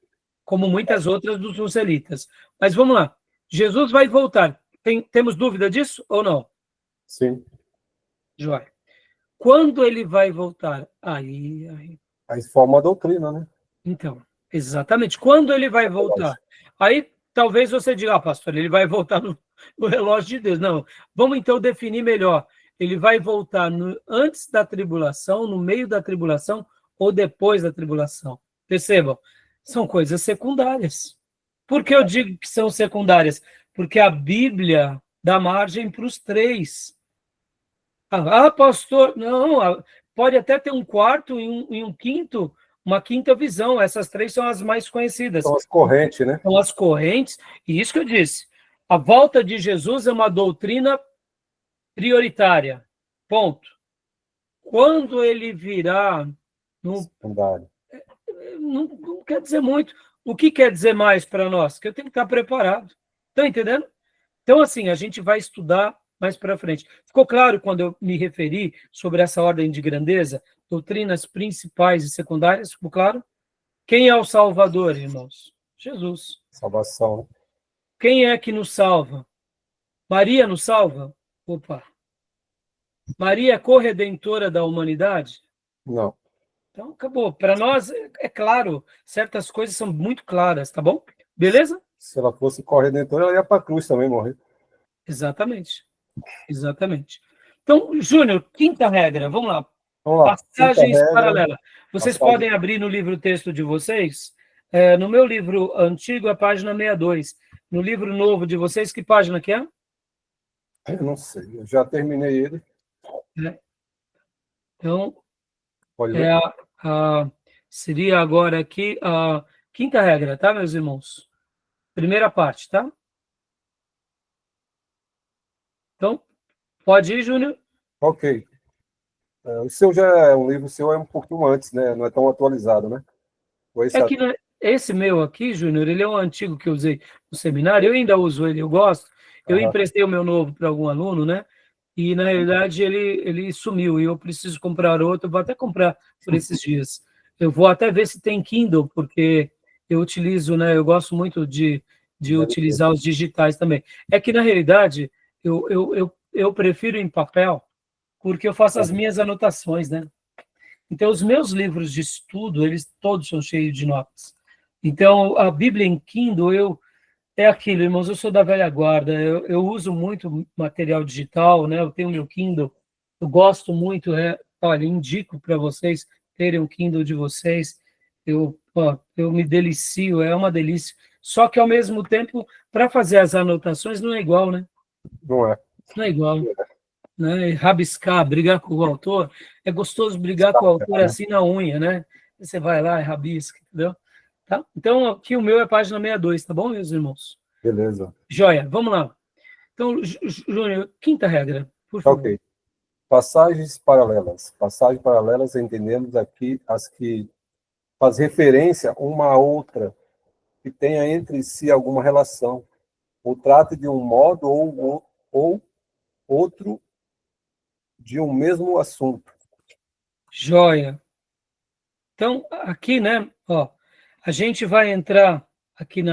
A: Como muitas outras dos ruselitas. Mas vamos lá. Jesus vai voltar. Temos dúvida disso ou não?
B: sim.
A: Joia. Quando ele vai voltar? Aí.
B: Aí forma a doutrina, né?
A: Então, exatamente. Quando ele vai voltar? Aí talvez você diga, pastor, ele vai voltar no relógio de Deus. Não, vamos então definir melhor. Ele vai voltar antes da tribulação, no meio da tribulação ou depois da tribulação. Percebam, são coisas secundárias. Por que eu digo que são secundárias? Porque a Bíblia dá margem para os três. Pastor, não, pode até ter um quarto e um quinto, uma quinta visão. Essas três são as mais conhecidas.
B: São as correntes, né?
A: São as correntes, e isso que eu disse. A volta de Jesus é uma doutrina prioritária. Ponto. Quando ele virá,
B: Secundário.
A: não quer dizer muito. O que quer dizer mais para nós? Que eu tenho que estar preparado. Estão entendendo? Então, assim, a gente vai estudar mais para frente. Ficou claro quando eu me referi sobre essa ordem de grandeza? Doutrinas principais e secundárias? Ficou claro? Quem é o Salvador, irmãos? Jesus.
B: Salvação, né?
A: Quem é que nos salva? Maria nos salva? Opa. Maria é corredentora da humanidade?
B: Não.
A: Então, acabou. Para nós, é claro, certas coisas são muito claras, tá bom? Beleza?
B: Se ela fosse corredentora, ela ia para a cruz também morrer.
A: Exatamente. Exatamente. Então, Júnior, quinta regra, vamos lá.
B: Vamos lá.
A: Passagens
B: Quinta regra,
A: paralelas. Vocês
B: passagem.
A: podem abrir no livro texto de vocês. No meu livro antigo, a página 62. No livro novo de vocês, que página que é?
B: Eu não sei, eu já terminei ele.
A: Então,
B: Pode ver.
A: seria agora aqui a quinta regra, tá, meus irmãos? Primeira parte, tá? Então, pode ir, Júnior?
B: Ok. O seu já é um livro, o seu é um pouquinho antes, né? Não é tão atualizado, né? Ou esse
A: Esse meu aqui, Júnior, ele é um antigo que eu usei no seminário, eu ainda uso ele, eu gosto. Eu emprestei o meu novo para algum aluno, né? E, na realidade, ele sumiu e eu preciso comprar outro. Eu vou até comprar por esses dias. Eu vou até ver se tem Kindle, porque eu utilizo, né? Eu gosto muito de utilizar os digitais também. É que, na realidade, eu prefiro em papel, porque eu faço as minhas anotações, né? Então, os meus livros de estudo, eles todos são cheios de notas. Então, a Bíblia em Kindle, é aquilo, irmãos, eu sou da velha guarda, eu uso muito material digital, né? Eu tenho meu Kindle, eu gosto muito, olha, indico para vocês terem um Kindle de vocês, eu me delicio, é uma delícia. Só que, ao mesmo tempo, para fazer as anotações não é igual, né?
B: Não é.
A: Não é igual. Né? Rabiscar, brigar com o autor, é gostoso brigar com o autor assim na unha, né? Você vai lá e rabisca, entendeu? Tá? Então, aqui o meu é página 62, tá bom, meus irmãos?
B: Beleza.
A: Joia, vamos lá. Então, Júnior, quinta regra, por favor.
B: Ok. Passagens paralelas. Passagens paralelas, entendemos aqui as que faz referência uma a outra, que tenha entre si alguma relação, ou trate de um modo ou outro de um mesmo assunto.
A: Joia. Então, aqui, né, a gente vai entrar aqui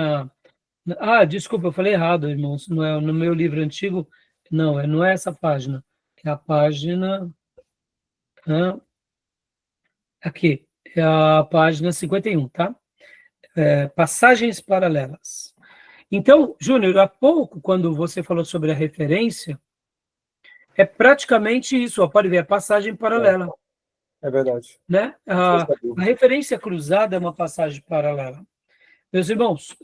A: desculpa, eu falei errado, irmãos, não é no meu livro antigo, não é essa página, é a página, aqui, é a página 51, tá? Passagens paralelas. Então, Júnior, há pouco, quando você falou sobre a referência, é praticamente isso, pode ver, a passagem paralela.
B: É verdade.
A: Né? A referência cruzada é uma passagem paralela. Meus irmãos,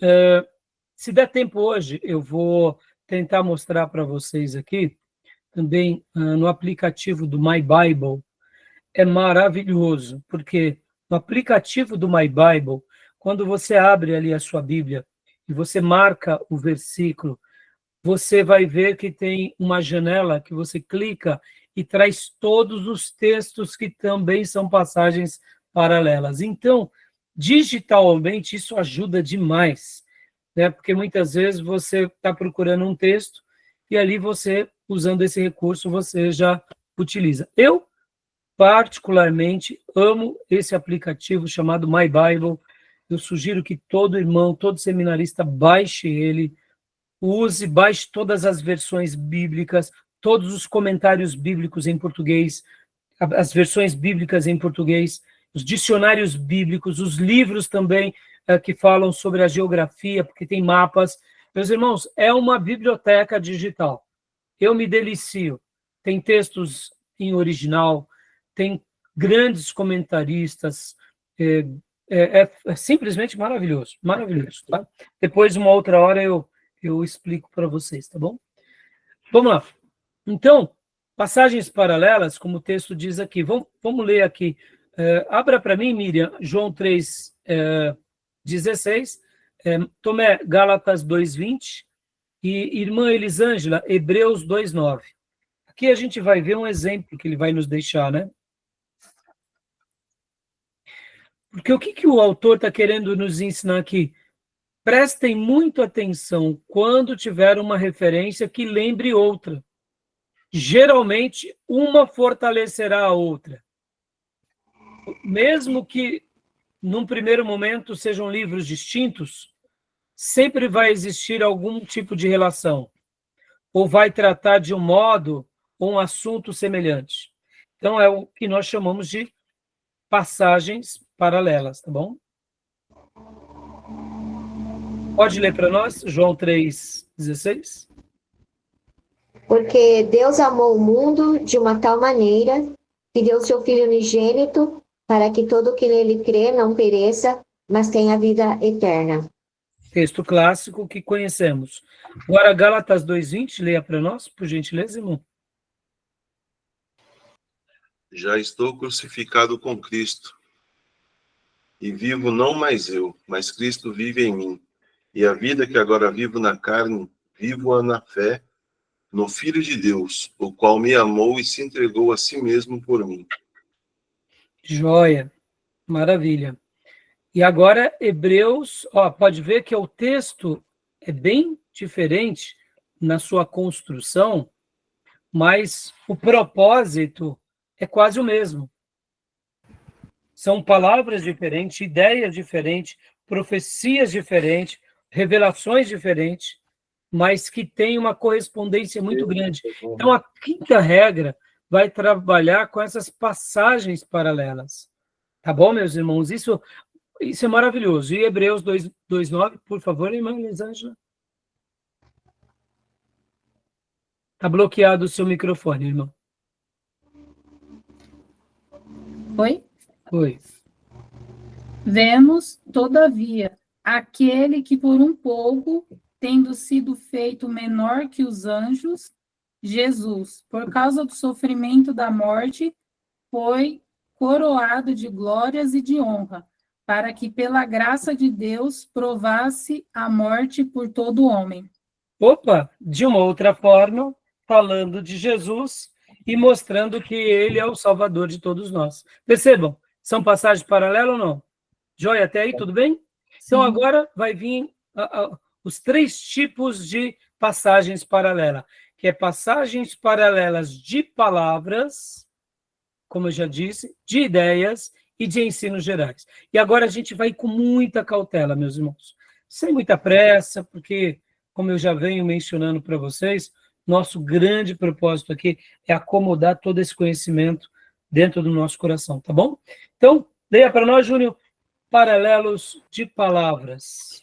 A: se der tempo hoje, eu vou tentar mostrar para vocês aqui, também no aplicativo do My Bible. É maravilhoso, porque no aplicativo do My Bible, quando você abre ali a sua Bíblia e você marca o versículo, você vai ver que tem uma janela que você clica e traz todos os textos que também são passagens paralelas. Então, digitalmente, isso ajuda demais, né? Porque muitas vezes você está procurando um texto e ali você, usando esse recurso, você já utiliza. Eu, particularmente, amo esse aplicativo chamado My Bible. Eu sugiro que todo irmão, todo seminarista baixe ele, baixe todas as versões bíblicas, todos os comentários bíblicos em português, as versões bíblicas em português, os dicionários bíblicos, os livros também que falam sobre a geografia, porque tem mapas. Meus irmãos, é uma biblioteca digital. Eu me delicio. Tem textos em original, tem grandes comentaristas, é simplesmente maravilhoso, maravilhoso, tá? Depois, uma outra hora, eu explico para vocês, tá bom? Vamos lá. Então, passagens paralelas, como o texto diz aqui. Vamos ler aqui. Abra para mim, Miriam, João 3, 16, Tomé, Gálatas 2:20 e irmã Elisângela, Hebreus 2:9. Aqui a gente vai ver um exemplo que ele vai nos deixar, né? Porque o que o autor está querendo nos ensinar aqui? Prestem muito atenção quando tiver uma referência que lembre outra. Geralmente, uma fortalecerá a outra. Mesmo que, num primeiro momento, sejam livros distintos, sempre vai existir algum tipo de relação. Ou vai tratar de um modo ou um assunto semelhante. Então, é o que nós chamamos de passagens paralelas, tá bom? Pode ler para nós, João 3,16?
D: Porque Deus amou o mundo de uma tal maneira que deu seu Filho unigênito para que todo que nele crê não pereça, mas tenha vida eterna.
A: Texto clássico que conhecemos. Agora, Gálatas 2:20, leia para nós, por gentileza, irmão.
E: Já estou crucificado com Cristo. E vivo não mais eu, mas Cristo vive em mim. E a vida que agora vivo na carne, vivo-a na fé, no Filho de Deus, o qual me amou e se entregou a si mesmo por mim.
A: Joia, maravilha. E agora, Hebreus, pode ver que o texto é bem diferente na sua construção, mas o propósito é quase o mesmo. São palavras diferentes, ideias diferentes, profecias diferentes, revelações diferentes, mas que têm uma correspondência muito grande. Então, a quinta regra vai trabalhar com essas passagens paralelas. Tá bom, meus irmãos? Isso é maravilhoso. E Hebreus 2:9, por favor, irmã Elisângela. Está bloqueado o seu microfone, irmão.
F: Oi?
A: Oi.
F: Vemos, todavia, aquele que por um pouco, tendo sido feito menor que os anjos, Jesus, por causa do sofrimento da morte, foi coroado de glórias e de honra, para que pela graça de Deus provasse a morte por todo homem.
A: Opa, de uma outra forma, falando de Jesus e mostrando que ele é o Salvador de todos nós. Percebam, são passagens paralelas ou não? Joia, até aí, tudo bem? Então, agora vai vir os 3 tipos de passagens paralelas, que é passagens paralelas de palavras, como eu já disse, de ideias e de ensinos gerais. E agora a gente vai com muita cautela, meus irmãos, sem muita pressa, porque, como eu já venho mencionando para vocês, nosso grande propósito aqui é acomodar todo esse conhecimento dentro do nosso coração, tá bom? Então, leia para nós, Júnior, paralelos de palavras.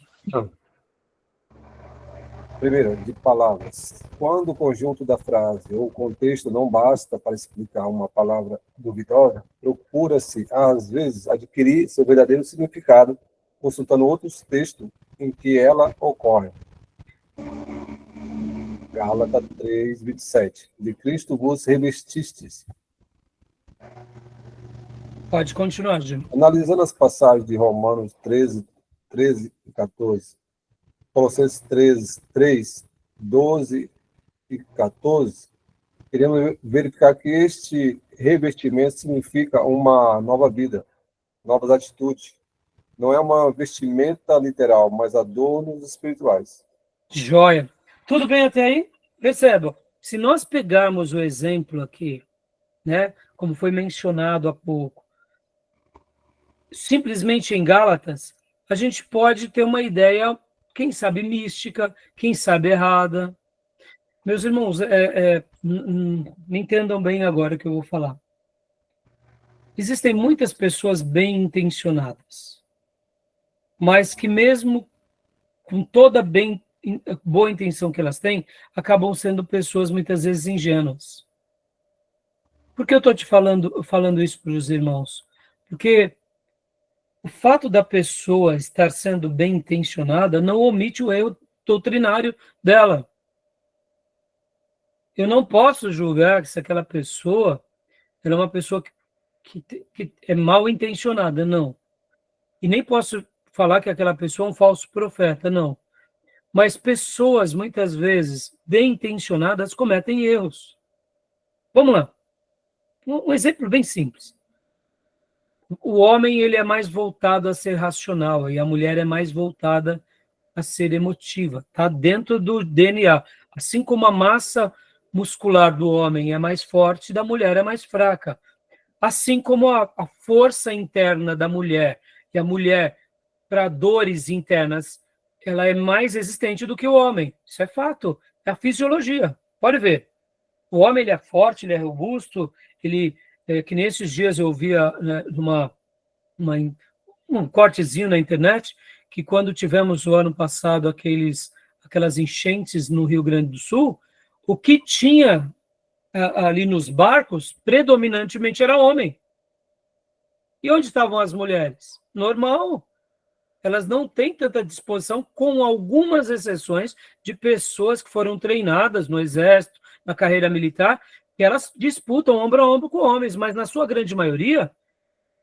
B: Primeiro, de palavras. Quando o conjunto da frase ou o contexto não basta para explicar uma palavra duvidosa, procura-se, às vezes, adquirir seu verdadeiro significado, consultando outros textos em que ela ocorre. Gálatas 3:27. De Cristo vos revestistes.
A: Pode continuar, Júnior.
B: Analisando as passagens de Romanos 13 e 14, Colossenses 3, 12 e 14, queremos verificar que este revestimento significa uma nova vida, novas atitudes. Não é uma vestimenta literal, mas adornos espirituais.
A: Joia. Tudo bem até aí? Perceba, se nós pegarmos o exemplo aqui, né, como foi mencionado há pouco, simplesmente em Gálatas, a gente pode ter uma ideia, quem sabe mística, quem sabe errada. Meus irmãos, me entendam bem agora o que eu vou falar. Existem muitas pessoas bem intencionadas, mas que mesmo com toda boa intenção que elas têm, acabam sendo pessoas muitas vezes ingênuas. Por que eu estou te falando isso para os irmãos? Porque o fato da pessoa estar sendo bem intencionada não omite o erro doutrinário dela. Eu não posso julgar se aquela pessoa ela é uma pessoa que é mal intencionada, não. E nem posso falar que aquela pessoa é um falso profeta, não. Mas pessoas, muitas vezes, bem intencionadas, cometem erros. Vamos lá. Um exemplo bem simples. O homem ele é mais voltado a ser racional e a mulher é mais voltada a ser emotiva. Está dentro do DNA. Assim como a massa muscular do homem é mais forte, da mulher é mais fraca. Assim como a força interna da mulher, e a mulher, para dores internas, ela é mais resistente do que o homem. Isso é fato. É a fisiologia. Pode ver. O homem ele é forte, ele é robusto, que nesses dias eu via, né, um cortezinho na internet, que quando tivemos o ano passado aquelas enchentes no Rio Grande do Sul, o que tinha ali nos barcos, predominantemente era homem. E onde estavam as mulheres? Normal. Elas não têm tanta disposição, com algumas exceções de pessoas que foram treinadas no exército, na carreira militar, que elas disputam ombro a ombro com homens, mas na sua grande maioria,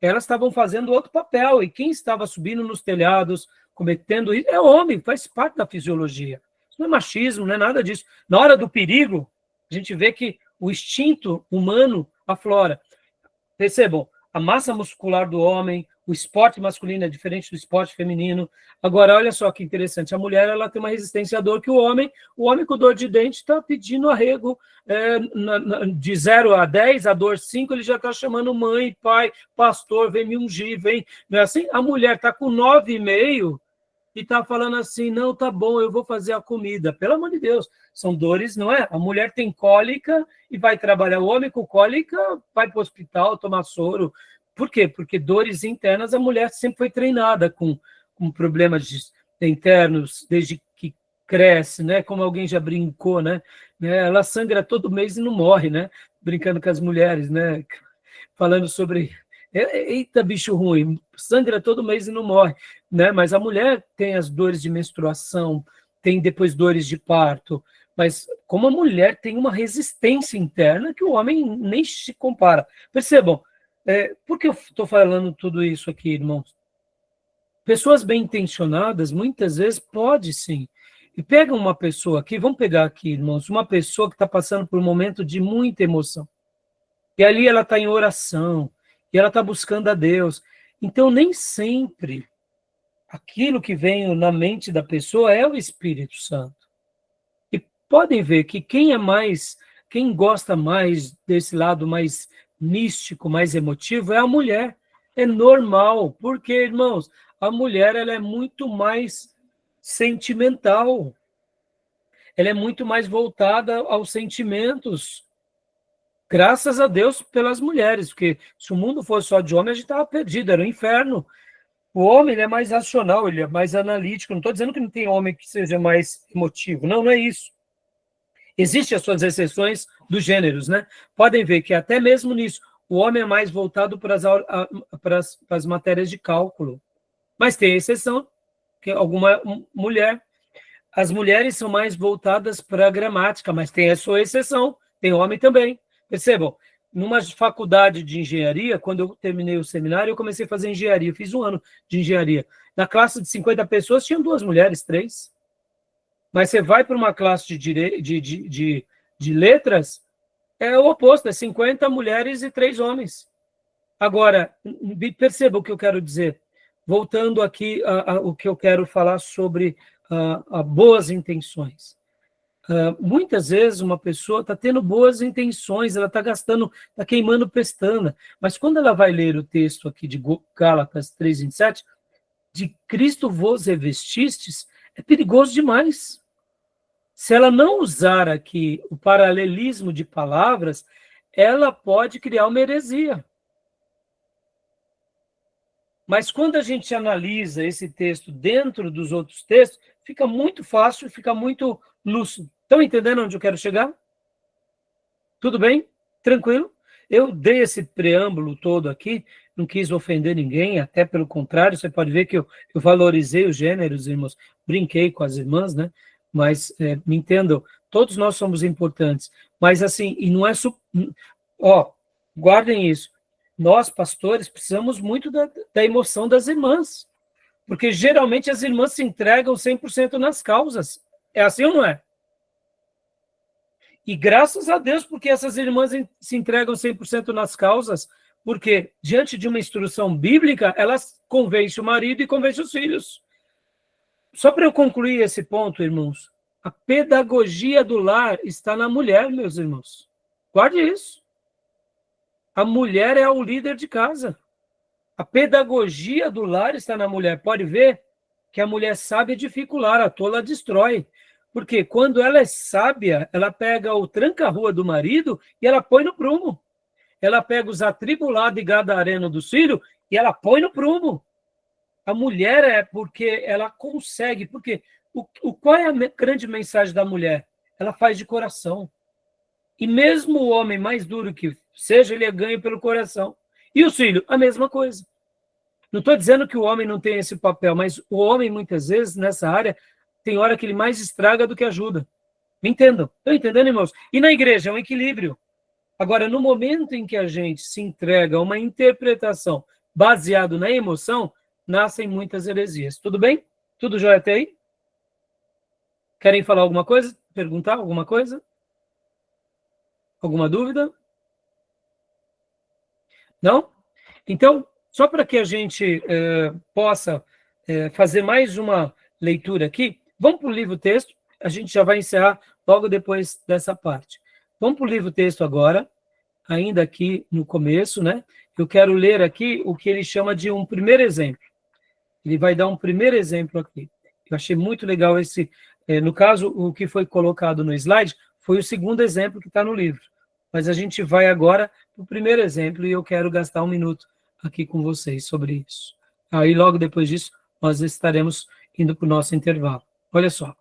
A: elas estavam fazendo outro papel, e quem estava subindo nos telhados, cometendo isso, é homem, faz parte da fisiologia. Isso não é machismo, não é nada disso. Na hora do perigo, a gente vê que o instinto humano aflora. Percebam, a massa muscular do homem, o esporte masculino é diferente do esporte feminino. Agora, olha só que interessante, a mulher ela tem uma resistência à dor que o homem com dor de dente está pedindo arrego de 0 a 10, a dor 5, ele já está chamando mãe, pai, pastor, vem me ungir, vem. Não é assim? A mulher está com 9,5 e está falando assim, não, tá bom, eu vou fazer a comida. Pelo amor de Deus, são dores, não é? A mulher tem cólica e vai trabalhar. O homem com cólica vai para o hospital tomar soro. Por quê? Porque dores internas, a mulher sempre foi treinada com problemas internos, desde que cresce, né? Como alguém já brincou, né? Ela sangra todo mês e não morre, né? Brincando com as mulheres, né? Falando sobre... Eita, bicho ruim, sangra todo mês e não morre, né? Mas a mulher tem as dores de menstruação, tem depois dores de parto, mas como a mulher tem uma resistência interna que o homem nem se compara. Percebam, por que eu estou falando tudo isso aqui, irmãos? Pessoas bem intencionadas, muitas vezes, pode sim. E pega uma pessoa aqui, vamos pegar aqui, irmãos, uma pessoa que está passando por um momento de muita emoção. E ali ela está em oração, e ela está buscando a Deus. Então, nem sempre aquilo que vem na mente da pessoa é o Espírito Santo. E podem ver que quem gosta mais desse lado mais místico, mais emotivo, é a mulher. É normal, porque, irmãos, a mulher ela é muito mais sentimental. Ela é muito mais voltada aos sentimentos. Graças a Deus pelas mulheres, porque se o mundo fosse só de homem, a gente estava perdido, era um inferno. O homem ele é mais racional, ele é mais analítico. Não estou dizendo que não tem homem que seja mais emotivo. Não, não é isso. Existem as suas exceções dos gêneros, né? Podem ver que até mesmo nisso, o homem é mais voltado para as matérias de cálculo. Mas tem exceção, que alguma mulher. As mulheres são mais voltadas para a gramática, mas tem a sua exceção. Tem homem também. Percebam, numa faculdade de engenharia, quando eu terminei o seminário, eu comecei a fazer engenharia, fiz 1 ano de engenharia. Na classe de 50 pessoas, tinham 2 mulheres, 3. Mas você vai para uma classe de letras, é o oposto, é 50 mulheres e 3 homens. Agora, perceba o que eu quero dizer. Voltando aqui o que eu quero falar sobre boas intenções. Muitas vezes uma pessoa está tendo boas intenções, ela está gastando, está queimando pestana, mas quando ela vai ler o texto aqui de Gálatas 3:27, de Cristo vos revestistes, é perigoso demais. Se ela não usar aqui o paralelismo de palavras, ela pode criar uma heresia. Mas quando a gente analisa esse texto dentro dos outros textos, fica muito fácil, fica muito lúcido. Estão entendendo onde eu quero chegar? Tudo bem? Tranquilo? Eu dei esse preâmbulo todo aqui, não quis ofender ninguém, até pelo contrário, você pode ver que eu valorizei os gêneros, irmãos, brinquei com as irmãs, né? Mas, me entendam, todos nós somos importantes, mas assim, e não é... guardem isso, nós, pastores, precisamos muito da emoção das irmãs, porque geralmente as irmãs se entregam 100% nas causas. É assim ou não é? E graças a Deus, porque essas irmãs se entregam 100% nas causas, porque diante de uma instrução bíblica, elas convencem o marido e convencem os filhos. Só para eu concluir esse ponto, irmãos, a pedagogia do lar está na mulher, meus irmãos. Guarde isso. A mulher é o líder de casa. A pedagogia do lar está na mulher. Pode ver que a mulher sabe edifica o lar, a tola destrói. Porque quando ela é sábia, ela pega o tranca-rua do marido e ela põe no prumo. Ela pega os atribulados e gadareno do filho e ela põe no prumo. A mulher é porque ela consegue. Porque qual é a grande mensagem da mulher? Ela faz de coração. E mesmo o homem mais duro que seja, ele é ganho pelo coração. E o filho, a mesma coisa. Não estou dizendo que o homem não tem esse papel, mas o homem, muitas vezes, nessa área, tem hora que ele mais estraga do que ajuda. Me entendam? Estão entendendo, irmãos? E na igreja é um equilíbrio. Agora, no momento em que a gente se entrega a uma interpretação baseada na emoção, nascem muitas heresias. Tudo bem? Tudo jóia até aí? Querem falar alguma coisa? Perguntar alguma coisa? Alguma dúvida? Não? Então, só para que a gente possa fazer mais uma leitura aqui, vamos para o livro-texto, a gente já vai encerrar logo depois dessa parte. Vamos para o livro-texto agora, ainda aqui no começo, né? Eu quero ler aqui o que ele chama de um primeiro exemplo. Ele vai dar um primeiro exemplo aqui. Eu achei muito legal esse... no caso, o que foi colocado no slide foi o segundo exemplo que está no livro. Mas a gente vai agora para o primeiro exemplo e eu quero gastar 1 minuto aqui com vocês sobre isso. Aí, logo depois disso, nós estaremos indo para o nosso intervalo. Olha só.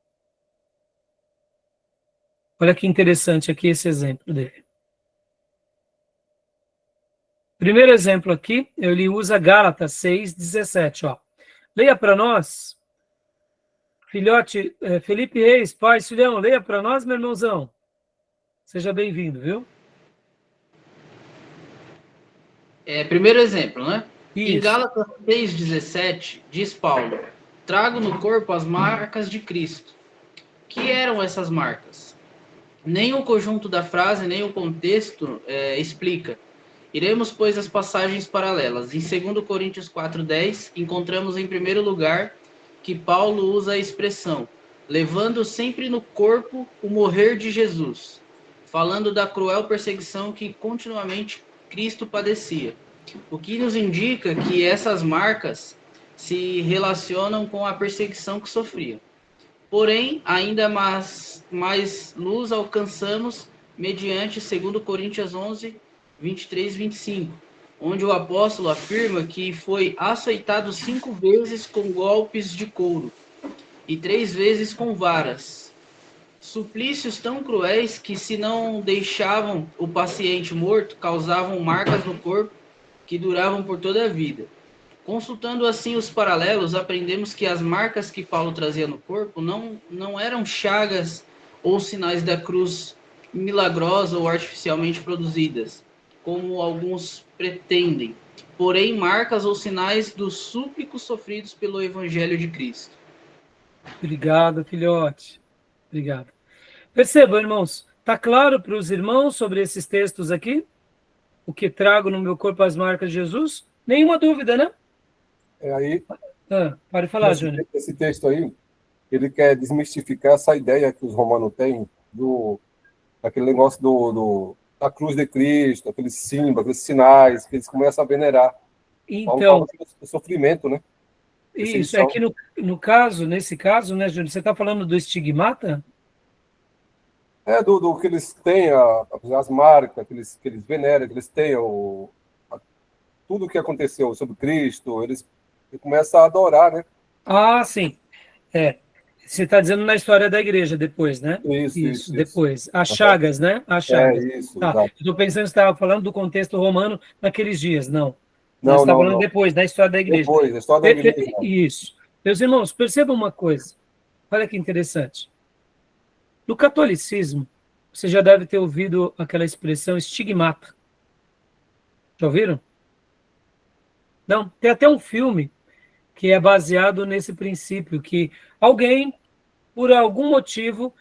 A: Olha que interessante aqui esse exemplo dele. Primeiro exemplo aqui, ele usa Gálatas 6:17. Ó. Leia para nós. Filhote, Felipe Reis, pai, filhão, leia para nós, meu irmãozão. Seja bem-vindo, viu?
G: Primeiro exemplo, né?
A: Isso.
G: Em Gálatas 6:17, diz Paulo: trago no corpo as marcas de Cristo. Que eram essas marcas? Nem o conjunto da frase, nem o contexto explica. Iremos, pois, as passagens paralelas. Em 2 Coríntios 4:10, encontramos em primeiro lugar que Paulo usa a expressão levando sempre no corpo o morrer de Jesus, falando da cruel perseguição que continuamente Cristo padecia. O que nos indica que essas marcas se relacionam com a perseguição que sofria. Porém, ainda mais luz alcançamos mediante 2 Coríntios 11:23-25, onde o apóstolo afirma que foi açoitado 5 vezes com golpes de couro e 3 vezes com varas. Suplícios tão cruéis que, se não deixavam o paciente morto, causavam marcas no corpo que duravam por toda a vida. Consultando assim os paralelos, aprendemos que as marcas que Paulo trazia no corpo não eram chagas ou sinais da cruz milagrosa ou artificialmente produzidas, como alguns pretendem, porém marcas ou sinais dos súplicos sofridos pelo Evangelho de Cristo.
A: Obrigado, filhote. Obrigado. Percebam, irmãos, está claro para os irmãos sobre esses textos aqui? O que trago no meu corpo as marcas de Jesus? Nenhuma dúvida, né?
B: Aí,
A: Pode falar, Júnior.
B: esse texto aí, ele quer desmistificar essa ideia que os romanos têm daquele negócio da cruz de Cristo, aqueles símbolos, aqueles sinais que eles começam a venerar.
A: Então,
B: o sofrimento, né?
A: isso, é que nesse caso, né, Júnior, você está falando do estigmata?
B: Do que eles têm, as marcas, que eles veneram, que eles têm, tudo o que aconteceu sobre Cristo, eles começam a adorar, né?
A: Ah, sim. Você está dizendo na história da igreja depois, né?
B: Isso.
A: Depois. As chagas, né? As chagas.
B: Isso,
A: tá.
B: exato.
A: Estou pensando que você estava falando do contexto romano naqueles dias. Não. Você
B: Não,
A: está falando
B: não.
A: depois, da história da igreja.
B: Depois, a história da igreja.
A: Isso. Meus irmãos, percebam uma coisa. Olha que interessante. No catolicismo, você já deve ter ouvido aquela expressão estigmata. Já ouviram? Não? Tem até um filme que é baseado nesse princípio, que alguém, por algum motivo,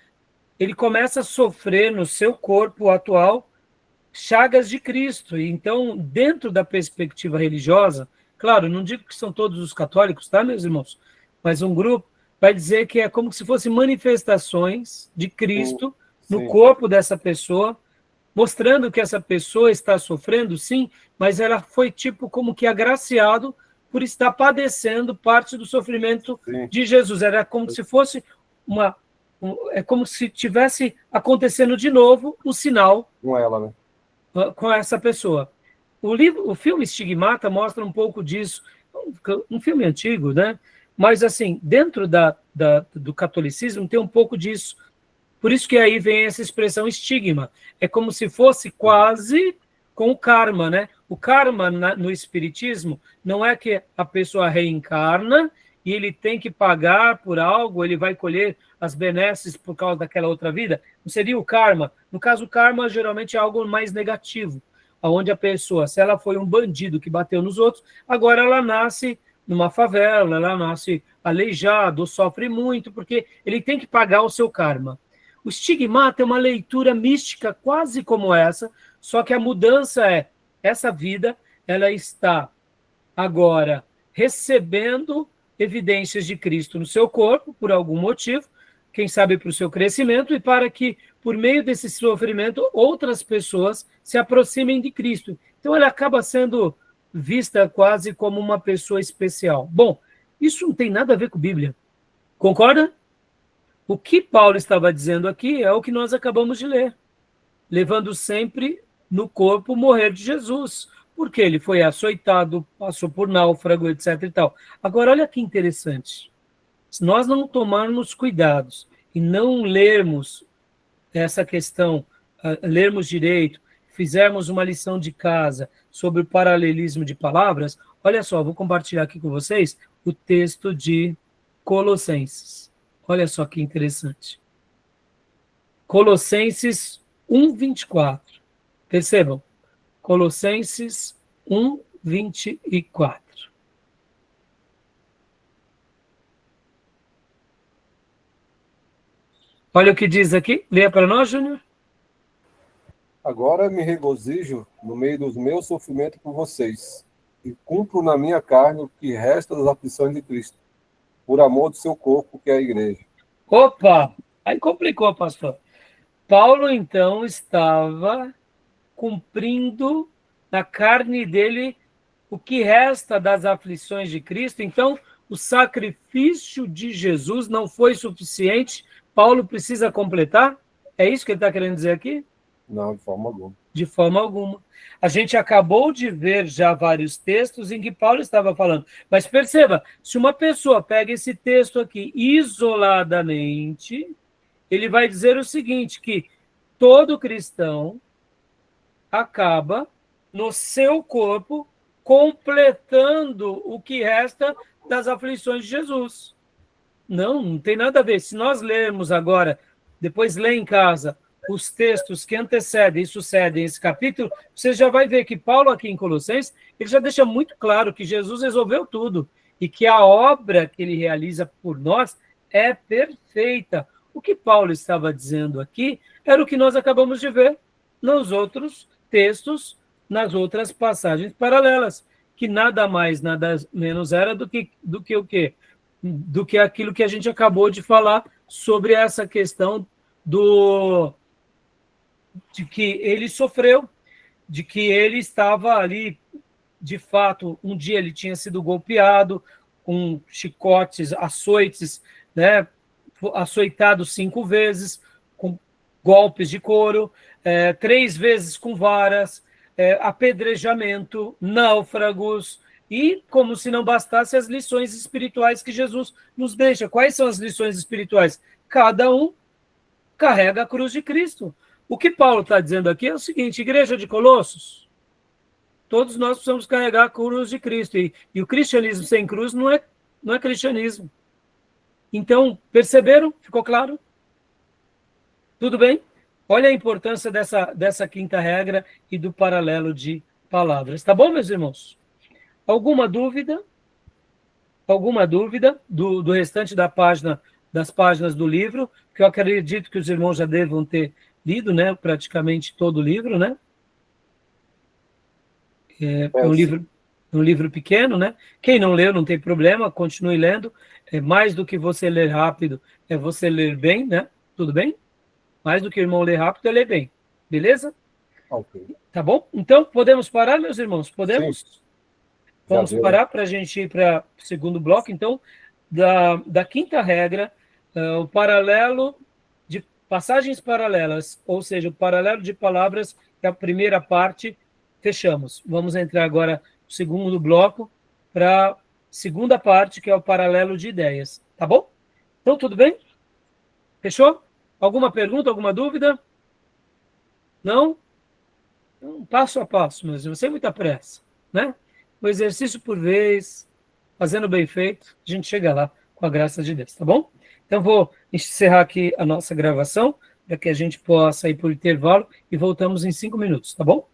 A: ele começa a sofrer no seu corpo atual chagas de Cristo. E então, dentro da perspectiva religiosa, claro, não digo que são todos os católicos, tá, meus irmãos? Mas um grupo vai dizer que é como se fossem manifestações de Cristo no corpo dessa pessoa, mostrando que essa pessoa está sofrendo, sim, mas ela foi tipo como que agraciado por estar padecendo parte do sofrimento de Jesus. Era como se fosse é como se tivesse acontecendo de novo o sinal
B: com ela, né?
A: Com essa pessoa. O filme Estigmata mostra um pouco disso, um filme antigo, né? Mas assim, dentro do catolicismo tem um pouco disso. Por isso que aí vem essa expressão estigma. É como se fosse quase com o karma, né? O karma no espiritismo não é que a pessoa reencarna e ele tem que pagar por algo, ele vai colher as benesses por causa daquela outra vida. Não seria o karma. No caso, o karma geralmente é algo mais negativo, onde a pessoa, se ela foi um bandido que bateu nos outros, agora ela nasce numa favela, ela nasce aleijado, sofre muito, porque ele tem que pagar o seu karma. O estigmata é uma leitura mística quase como essa, só que a mudança é, essa vida, ela está agora recebendo evidências de Cristo no seu corpo, por algum motivo, quem sabe para o seu crescimento, e para que, por meio desse sofrimento, outras pessoas se aproximem de Cristo. Então, ela acaba sendo vista quase como uma pessoa especial. Bom, isso não tem nada a ver com Bíblia. Concorda? O que Paulo estava dizendo aqui é o que nós acabamos de ler. Levando sempre no corpo o morrer de Jesus. Porque ele foi açoitado, passou por náufrago, etc. e tal. Agora, olha que interessante. Se nós não tomarmos cuidados e não lermos essa questão, lermos direito, fizermos uma lição de casa sobre o paralelismo de palavras, olha só, vou compartilhar aqui com vocês o texto de Colossenses. Olha só que interessante. Colossenses 1:24. Percebam? Colossenses 1:24. Olha o que diz aqui. Leia para nós, Júnior.
B: Agora me regozijo no meio dos meus sofrimentos por vocês, e cumpro na minha carne o que resta das aflições de Cristo, por amor do seu corpo, que é a igreja.
A: Opa! Aí complicou, pastor. Paulo, então, estava cumprindo na carne dele o que resta das aflições de Cristo. Então, o sacrifício de Jesus não foi suficiente. Paulo precisa completar? É isso que ele está querendo dizer aqui?
B: Não, de forma alguma.
A: De forma alguma. A gente acabou de ver já vários textos em que Paulo estava falando. Mas perceba, se uma pessoa pega esse texto aqui isoladamente, ele vai dizer o seguinte, que todo cristão acaba no seu corpo completando o que resta das aflições de Jesus. Não tem nada a ver. Se nós lermos agora, depois lê em casa, os textos que antecedem e sucedem esse capítulo, você já vai ver que Paulo, aqui em Colossenses, ele já deixa muito claro que Jesus resolveu tudo e que a obra que ele realiza por nós é perfeita. O que Paulo estava dizendo aqui era o que nós acabamos de ver nos outros textos, nas outras passagens paralelas, que nada mais, nada menos era do que o quê? Do que aquilo que a gente acabou de falar sobre essa questão de que ele sofreu, de que ele estava ali, de fato, um dia ele tinha sido golpeado com chicotes, açoites, né, açoitado 5 vezes, com golpes de couro, 3 vezes com varas, apedrejamento, náufragos, e, como se não bastasse, as lições espirituais que Jesus nos deixa. Quais são as lições espirituais? Cada um carrega a cruz de Cristo. O que Paulo está dizendo aqui é o seguinte: igreja de Colossos, todos nós precisamos carregar a cruz de Cristo. E o cristianismo sem cruz não é cristianismo. Então, perceberam? Ficou claro? Tudo bem? Olha a importância dessa quinta regra e do paralelo de palavras. Tá bom, meus irmãos? Alguma dúvida? Alguma dúvida do restante das páginas do livro? Que eu acredito que os irmãos já devam ter lido, né? Praticamente todo o livro, né? É um livro pequeno, né? Quem não leu, não tem problema, continue lendo. É mais do que você ler rápido, é você ler bem, né? Tudo bem? Mais do que o irmão ler rápido, é ler bem. Beleza?
B: Ok.
A: Tá bom? Então, podemos parar, meus irmãos? Podemos?
B: Sim.
A: Vamos parar para a gente ir para o segundo bloco, então, da quinta regra, o paralelo de passagens paralelas, ou seja, o paralelo de palavras, que é a primeira parte, fechamos. Vamos entrar agora no segundo bloco para a segunda parte, que é o paralelo de ideias. Tá bom? Então, tudo bem? Fechou? Alguma pergunta, alguma dúvida? Não? Então, passo a passo, mas sem muita pressa, né? Um exercício por vez, fazendo bem feito, a gente chega lá, com a graça de Deus, tá bom? Então, vou encerrar aqui a nossa gravação, para que a gente possa ir por intervalo, e voltamos em 5 minutos, tá bom?